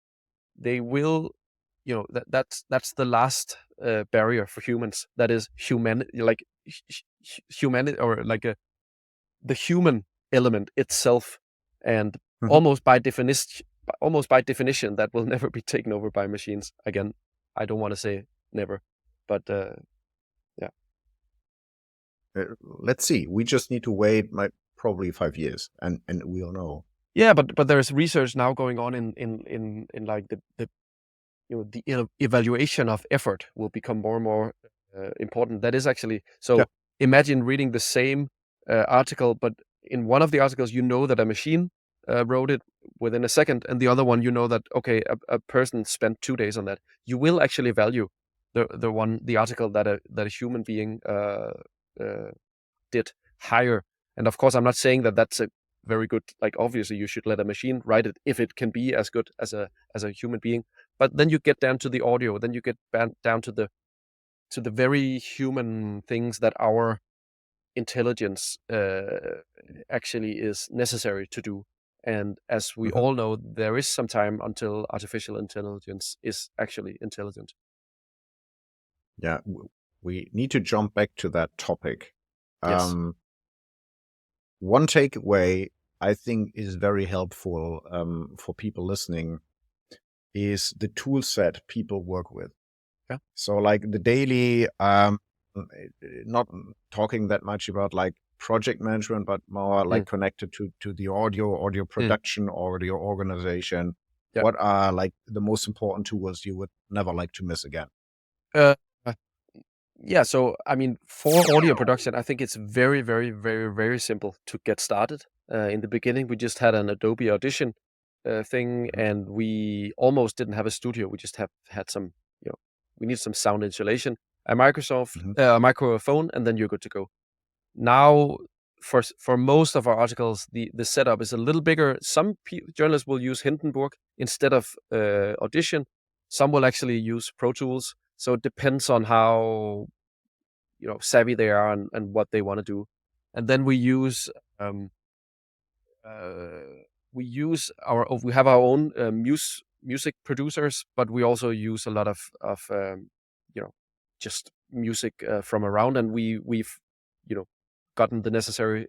they will, that's the last barrier for humans. That is humanity, like humanity, or like the human element itself, and almost by definition, that will never be taken over by machines. Again, I don't want to say never, but let's see. We just need to wait probably 5 years, and we'll know. Yeah, but there's research now going on in like the evaluation of effort will become more and more important. That is actually so. Yeah. Imagine reading the same article, but in one of the articles, you know that a machine wrote it within a second, and the other one, you know that a person spent 2 days on that. You will actually value the article that a human being did higher. And of course, I'm not saying that that's a very good. Like, obviously, you should let a machine write it if it can be as good as a human being. But then you get down to the audio. Then you get down to the very human things that our intelligence actually is necessary to do. And as we all know, there is some time until artificial intelligence is actually intelligent. Yeah, we need to jump back to that topic. Yes. One takeaway I think is very helpful for people listening is the tool set people work with. Yeah. So like the daily, not talking that much about like project management, but more like connected to the audio production, audio organization. Yeah. What are like the most important tools you would never like to miss again? Yeah, so I mean, for audio production, I think it's very, very, very, very simple to get started. In the beginning, we just had an Adobe Audition thing, and we almost didn't have a studio. We just had some, we need some sound insulation, a microphone, and then you're good to go. Now, for most of our articles, the setup is a little bigger. Some journalists will use Hindenburg instead of Audition. Some will actually use Pro Tools. So it depends on how savvy they are and what they want to do. And then we use we have our own music producers, but we also use a lot of just music from around, and we've gotten the necessary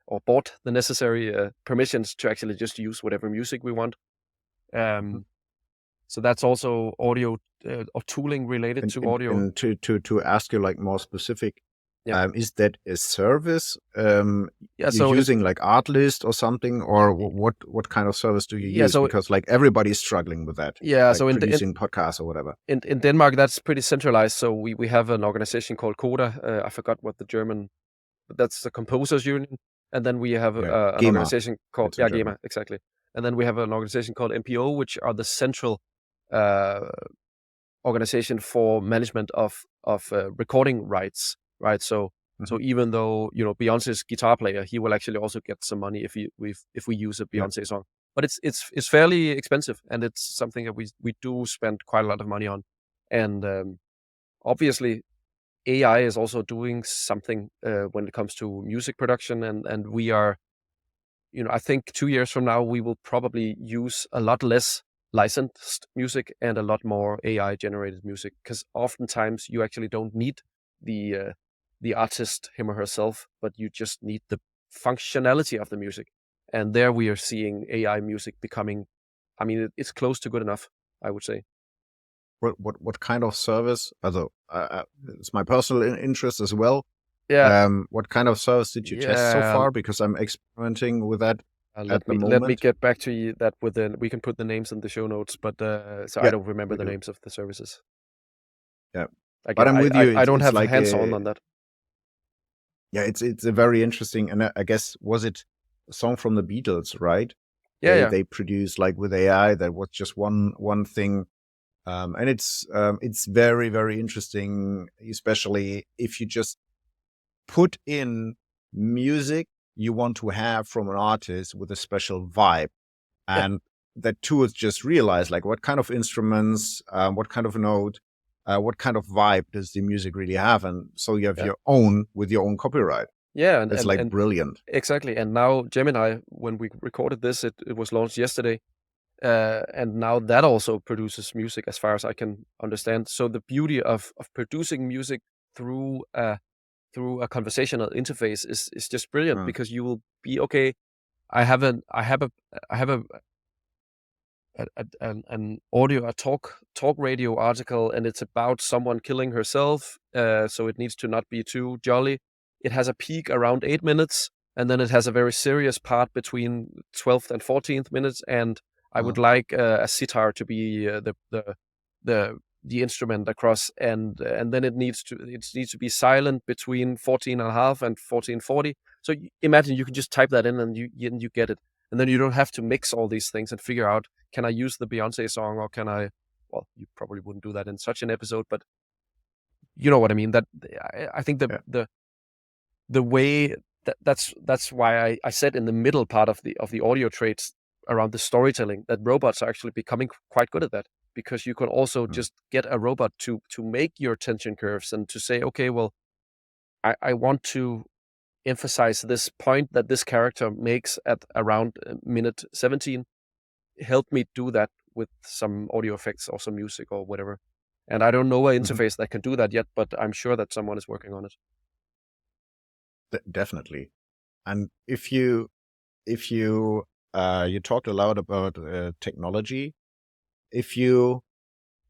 or bought the necessary permissions to actually just use whatever music we want. So that's also audio or tooling related to audio. And to ask you like more specific, is that a service? Yeah, you're using like Artlist or something, or what kind of service do you use? So, because like everybody's struggling with that. Yeah, like so producing podcasts or whatever. In Denmark, that's pretty centralized. So we have an organization called Coda. I forgot what the German, but that's the Composers Union. And then we have an organization called GEMA, exactly. And then we have an organization called MPO, which are the central organization for management of recording rights, right? So so even though Beyonce's guitar player, he will actually also get some money if we use a Beyonce song. But it's fairly expensive, and it's something that we do spend quite a lot of money on. And obviously, AI is also doing something when it comes to music production, and we are, I think 2 years from now we will probably use a lot less licensed music and a lot more AI generated music, because oftentimes you actually don't need the artist, him or herself, but you just need the functionality of the music. And there we are seeing AI music becoming, I mean, it's close to good enough, I would say. What kind of service? Also, it's my personal interest as well. Yeah. What kind of service did you test so far? Because I'm experimenting with that at the moment. Let me get back to you that we can put the names in the show notes, but I don't remember the names of the services. Yeah, Again, but I'm with you. I don't have like hands-on on that. Yeah, it's a very interesting, and I guess was it a song from the Beatles, right? Yeah, they produced like with AI. That was just one thing. And it's very, very interesting, especially if you just put in music you want to have from an artist with a special vibe, and that tools just realize like what kind of instruments, what kind of note, what kind of vibe does the music really have, and so you have your own with your own copyright. Yeah, and it's brilliant. Exactly. And now Gemini, when we recorded this, it was launched yesterday. And now that also produces music, as far as I can understand. So the beauty of producing music through a conversational interface is just brilliant, because you will be okay. I have an audio, a talk radio article, and it's about someone killing herself. So it needs to not be too jolly. It has a peak around 8 minutes, and then it has a very serious part between 12th and 14th minutes, and I would like a sitar to be the the instrument across, and then it needs to be silent between 14.5 and 1440. So imagine you can just type that in and you get it, and then you don't have to mix all these things and figure out, can I use the Beyonce song, or can I? Well, you probably wouldn't do that in such an episode, but you know what I mean. That I think the way that's why I said in the middle part of the audio traits around the storytelling that robots are actually becoming quite good at that, because you can also just get a robot to make your tension curves and to say, okay, well, I want to emphasize this point that this character makes at around minute 17. Help me do that with some audio effects or some music or whatever. And I don't know an interface that can do that yet, but I'm sure that someone is working on it. Definitely. And if you talked a lot about technology.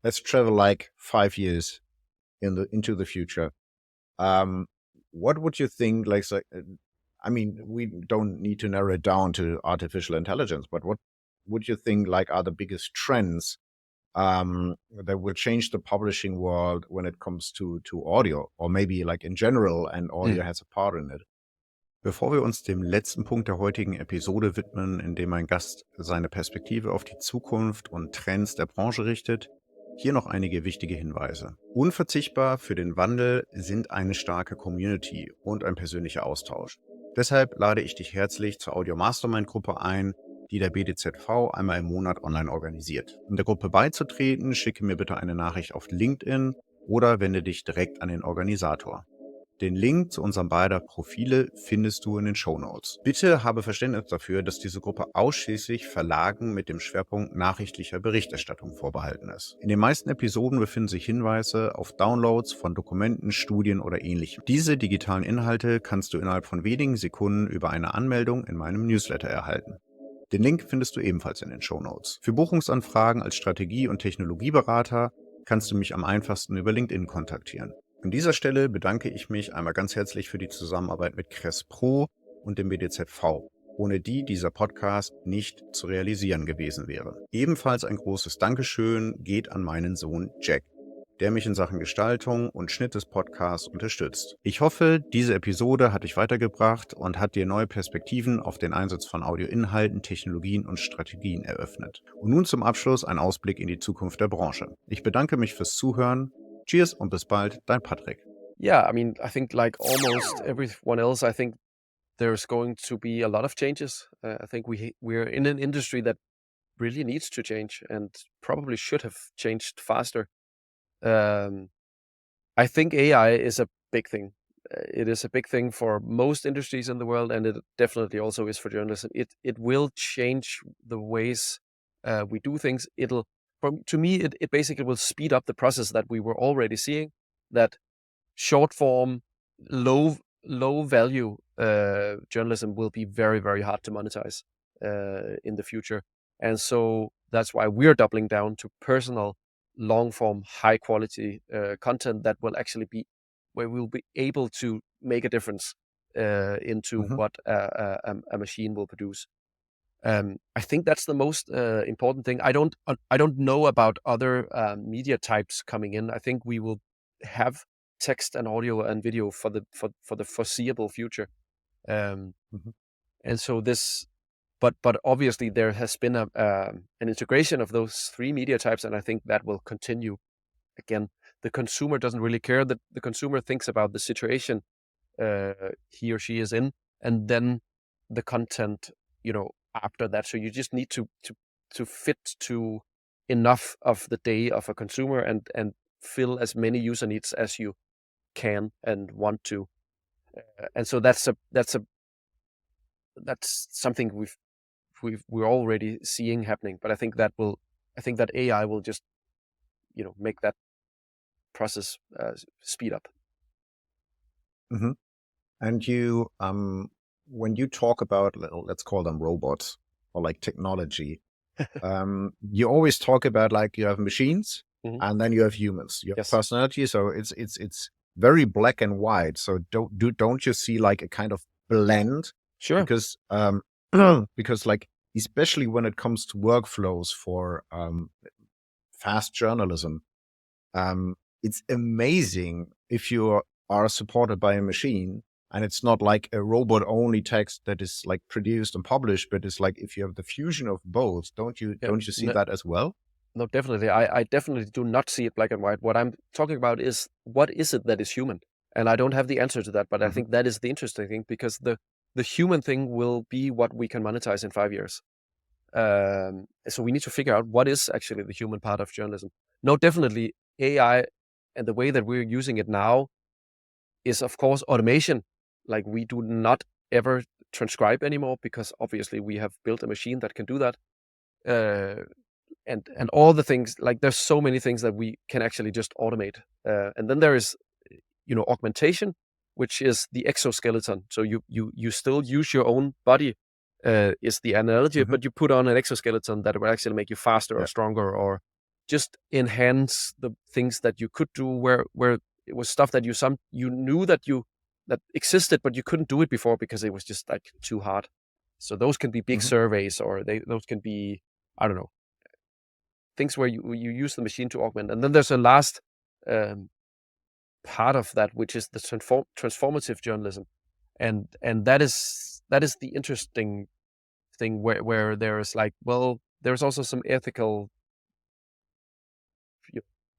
Let's travel like 5 years into the future. What would you think? I mean, we don't need to narrow it down to artificial intelligence, but what would you think like are the biggest trends that will change the publishing world when it comes to audio, or maybe like in general, and audio has a part in it? Bevor wir uns dem letzten Punkt der heutigen Episode widmen, in dem mein Gast seine Perspektive auf die Zukunft und Trends der Branche richtet, hier noch einige wichtige Hinweise. Unverzichtbar für den Wandel sind eine starke Community und ein persönlicher Austausch. Deshalb lade ich dich herzlich zur Audio-Mastermind-Gruppe ein, die der BDZV einmal im Monat online organisiert. Um der Gruppe beizutreten, schicke mir bitte eine Nachricht auf LinkedIn oder wende dich direkt an den Organisator. Den Link zu unseren beider Profile findest du in den Shownotes. Bitte habe Verständnis dafür, dass diese Gruppe ausschließlich Verlagen mit dem Schwerpunkt nachrichtlicher Berichterstattung vorbehalten ist. In den meisten Episoden befinden sich Hinweise auf Downloads von Dokumenten, Studien oder Ähnlichem. Diese digitalen Inhalte kannst du innerhalb von wenigen Sekunden über eine Anmeldung in meinem Newsletter erhalten. Den Link findest du ebenfalls in den Shownotes. Für Buchungsanfragen als Strategie- und Technologieberater kannst du mich am einfachsten über LinkedIn kontaktieren. An dieser Stelle bedanke ich mich einmal ganz herzlich für die Zusammenarbeit mit Cress Pro und dem BDZV, ohne die dieser Podcast nicht zu realisieren gewesen wäre. Ebenfalls ein großes Dankeschön geht an meinen Sohn Jack, der mich in Sachen Gestaltung und Schnitt des Podcasts unterstützt. Ich hoffe, diese Episode hat dich weitergebracht und hat dir neue Perspektiven auf den Einsatz von Audioinhalten, Technologien und Strategien eröffnet. Und nun zum Abschluss ein Ausblick in die Zukunft der Branche. Ich bedanke mich fürs Zuhören. Cheers und bis bald, dein Patrick. Yeah, I mean, I think like almost everyone else, I think there's going to be a lot of changes. I think we're in an industry that really needs to change and probably should have changed faster. I think AI is a big thing. It is a big thing for most industries in the world, and it definitely also is for journalism. It will change the ways we do things. To me, it basically will speed up the process that we were already seeing, that short form, low value journalism will be very, very hard to monetize in the future. And so that's why we're doubling down to personal, long form, high quality content that will actually be where we'll be able to make a difference into what a machine will produce. I think that's the most important thing. I don't know about other media types coming in. I think we will have text and audio and video for the foreseeable future. And so this, but obviously there has been an integration of those three media types, and I think that will continue. Again, the consumer doesn't really care. That the consumer thinks about the situation he or she is in, and then the content, after that. So you just need to fit to enough of the day of a consumer and fill as many user needs as you can and want to. And so that's something we're already seeing happening. But I think that AI will just make that process speed up. And you when you talk about, let's call them robots or like technology, you always talk about like you have machines and then you have humans, you have personality. So it's very black and white. So don't you see like a kind of blend? Sure. Because like, especially when it comes to workflows for fast journalism, it's amazing if you are supported by a machine and it's not like a robot only text that is like produced and published, but it's like if you have the fusion of both, don't you see that as well? No, definitely. I definitely do not see it black and white. What I'm talking about is what is it that is human? And I don't have the answer to that, but I think that is the interesting thing, because the human thing will be what we can monetize in 5 years. So we need to figure out what is actually the human part of journalism. No, definitely AI and the way that we're using it now is, of course, automation. Like, we do not ever transcribe anymore because obviously we have built a machine that can do that. And all the things, like, there's so many things that we can actually just automate. And then there is, augmentation, which is the exoskeleton. So you still use your own body, is the analogy, but you put on an exoskeleton that will actually make you faster or stronger, or just enhance the things that you could do where it was stuff that you knew that existed, but you couldn't do it before because it was just like too hard. So those can be big surveys, or those can be, I don't know, things where you use the machine to augment. And then there's a last part of that, which is the transformative journalism, and that is the interesting thing, where there's like, well, there's also some ethical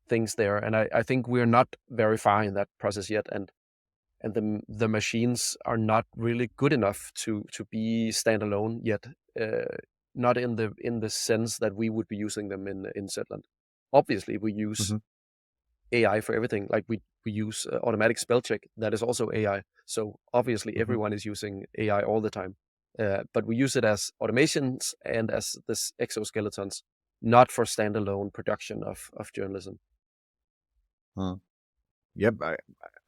things there, and I think we're not very far in that process yet, and the machines are not really good enough to be standalone yet, not in the sense that we would be using them in Zetland. Obviously, we use AI for everything. Like, we use automatic spell check. That is also AI. So obviously everyone is using AI all the time. But we use it as automations and as this exoskeletons, not for standalone production of journalism. Yep,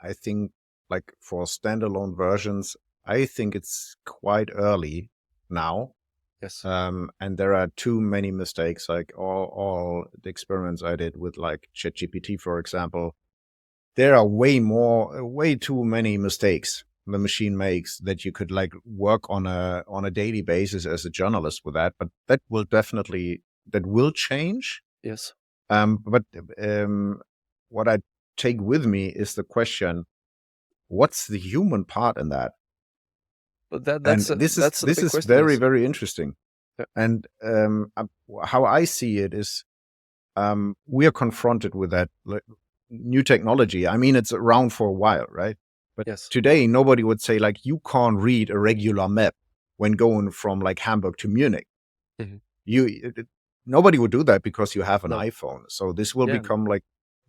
I think, like, for standalone versions, I think it's quite early now. Yes. And there are too many mistakes. Like all the experiments I did with like ChatGPT, for example, there are way too many mistakes the machine makes that you could like work on a daily basis as a journalist with that. But that will change. Yes. But what I take with me is the question: what's the human part in that? But this is very, very interesting. Yeah. And how I see it is, we are confronted with that new technology. I mean, it's around for a while, right? But today, nobody would say like, you can't read a regular map when going from like Hamburg to Munich. Nobody would do that because you have an iPhone. So this will become like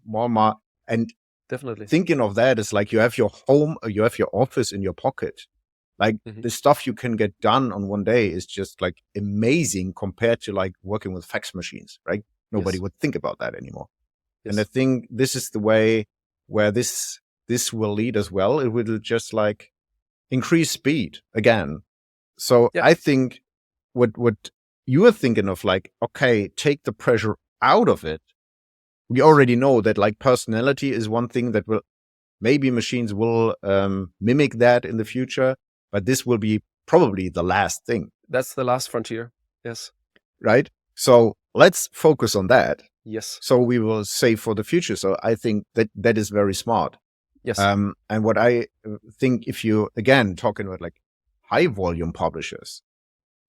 more, and definitely thinking of that is like, you have your home, you have your office in your pocket. Like the stuff you can get done on one day is just like amazing compared to like working with fax machines, right? Nobody would think about that anymore. And I think this is the way where this will lead as well. It will just like increase speed again. So I think what you are thinking of, like, okay, take the pressure out of it. We already know that like personality is one thing that maybe machines will mimic that in the future. But this will be probably the last thing. That's the last frontier. Yes. Right? So let's focus on that. Yes. So we will save for the future. So I think that is very smart. Yes. And what I think, if you, again, talking about like high volume publishers,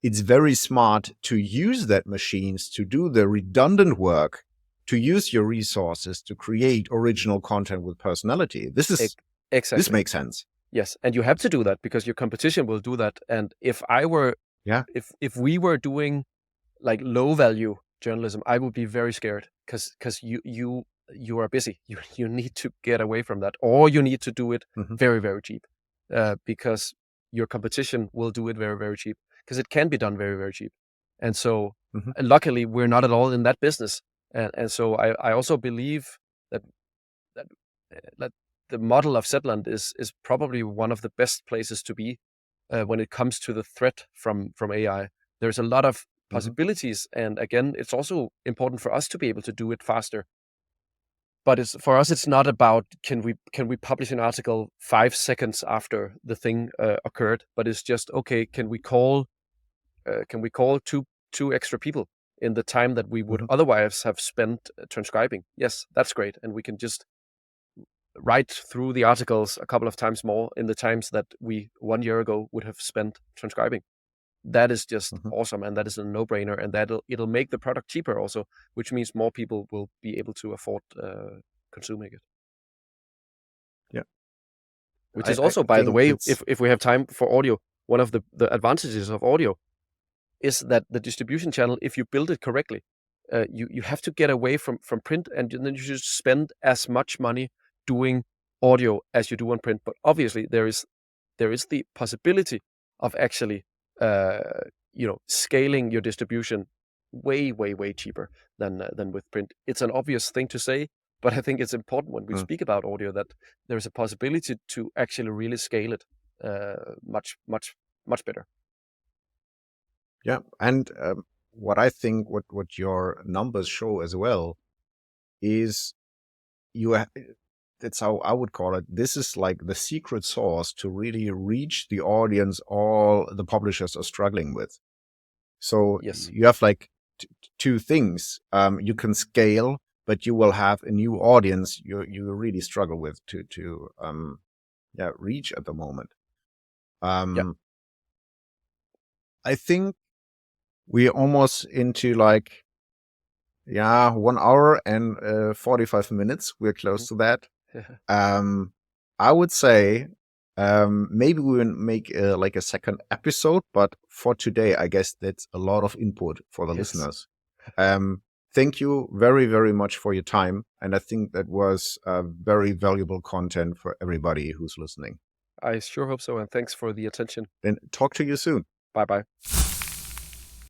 it's very smart to use that machines to do the redundant work, to use your resources to create original content with personality. This is exactly. This makes sense. Yes, and you have to do that because your competition will do that. And if I were, if we were doing like low value journalism, I would be very scared because you are busy. You need to get away from that, or you need to do it very, very cheap, because your competition will do it very, very cheap, because it can be done very, very cheap. And so, and luckily, we're not at all in that business. And so I also believe that the model of Zetland is probably one of the best places to be when it comes to the threat from AI. There's a lot of possibilities, and again, it's also important for us to be able to do it faster. But for us, it's not about can we publish an article 5 seconds after the thing occurred, but it's just, okay, can we call two extra people in the time that we would Mhm. otherwise have spent transcribing. Yes, that's great. And we can just write through the articles a couple of times more in the times that we 1 year ago would have spent transcribing. That is just Mhm. awesome, and that is a no-brainer, and it'll make the product cheaper also, which means more people will be able to afford consuming it. Yeah. Which I is also, by the think way, it's if we have time for audio, one of the advantages of audio is that the distribution channel, if you build it correctly, you have to get away from print, and then you should spend as much money doing audio as you do on print. But obviously, there is the possibility of actually scaling your distribution way cheaper than with print. It's an obvious thing to say, but I think it's important when we Mm. speak about audio that there is a possibility to actually really scale it much better. Yeah, and what I think, what your numbers show as well, is that's how I would call it. This is like the secret sauce to really reach the audience all the publishers are struggling with. So Yes. you have like two things. You can scale, but you will have a new audience you really struggle with to reach at the moment. Yeah. I think we're almost into like 1 hour and 45 minutes. We're close to that. I would say maybe we will make like a second episode, but for today, I guess that's a lot of input for the Yes. listeners. Thank you very, very much for your time. And I think that was very valuable content for everybody who's listening. I sure hope so, and thanks for the attention. Then talk to you soon. Bye-bye.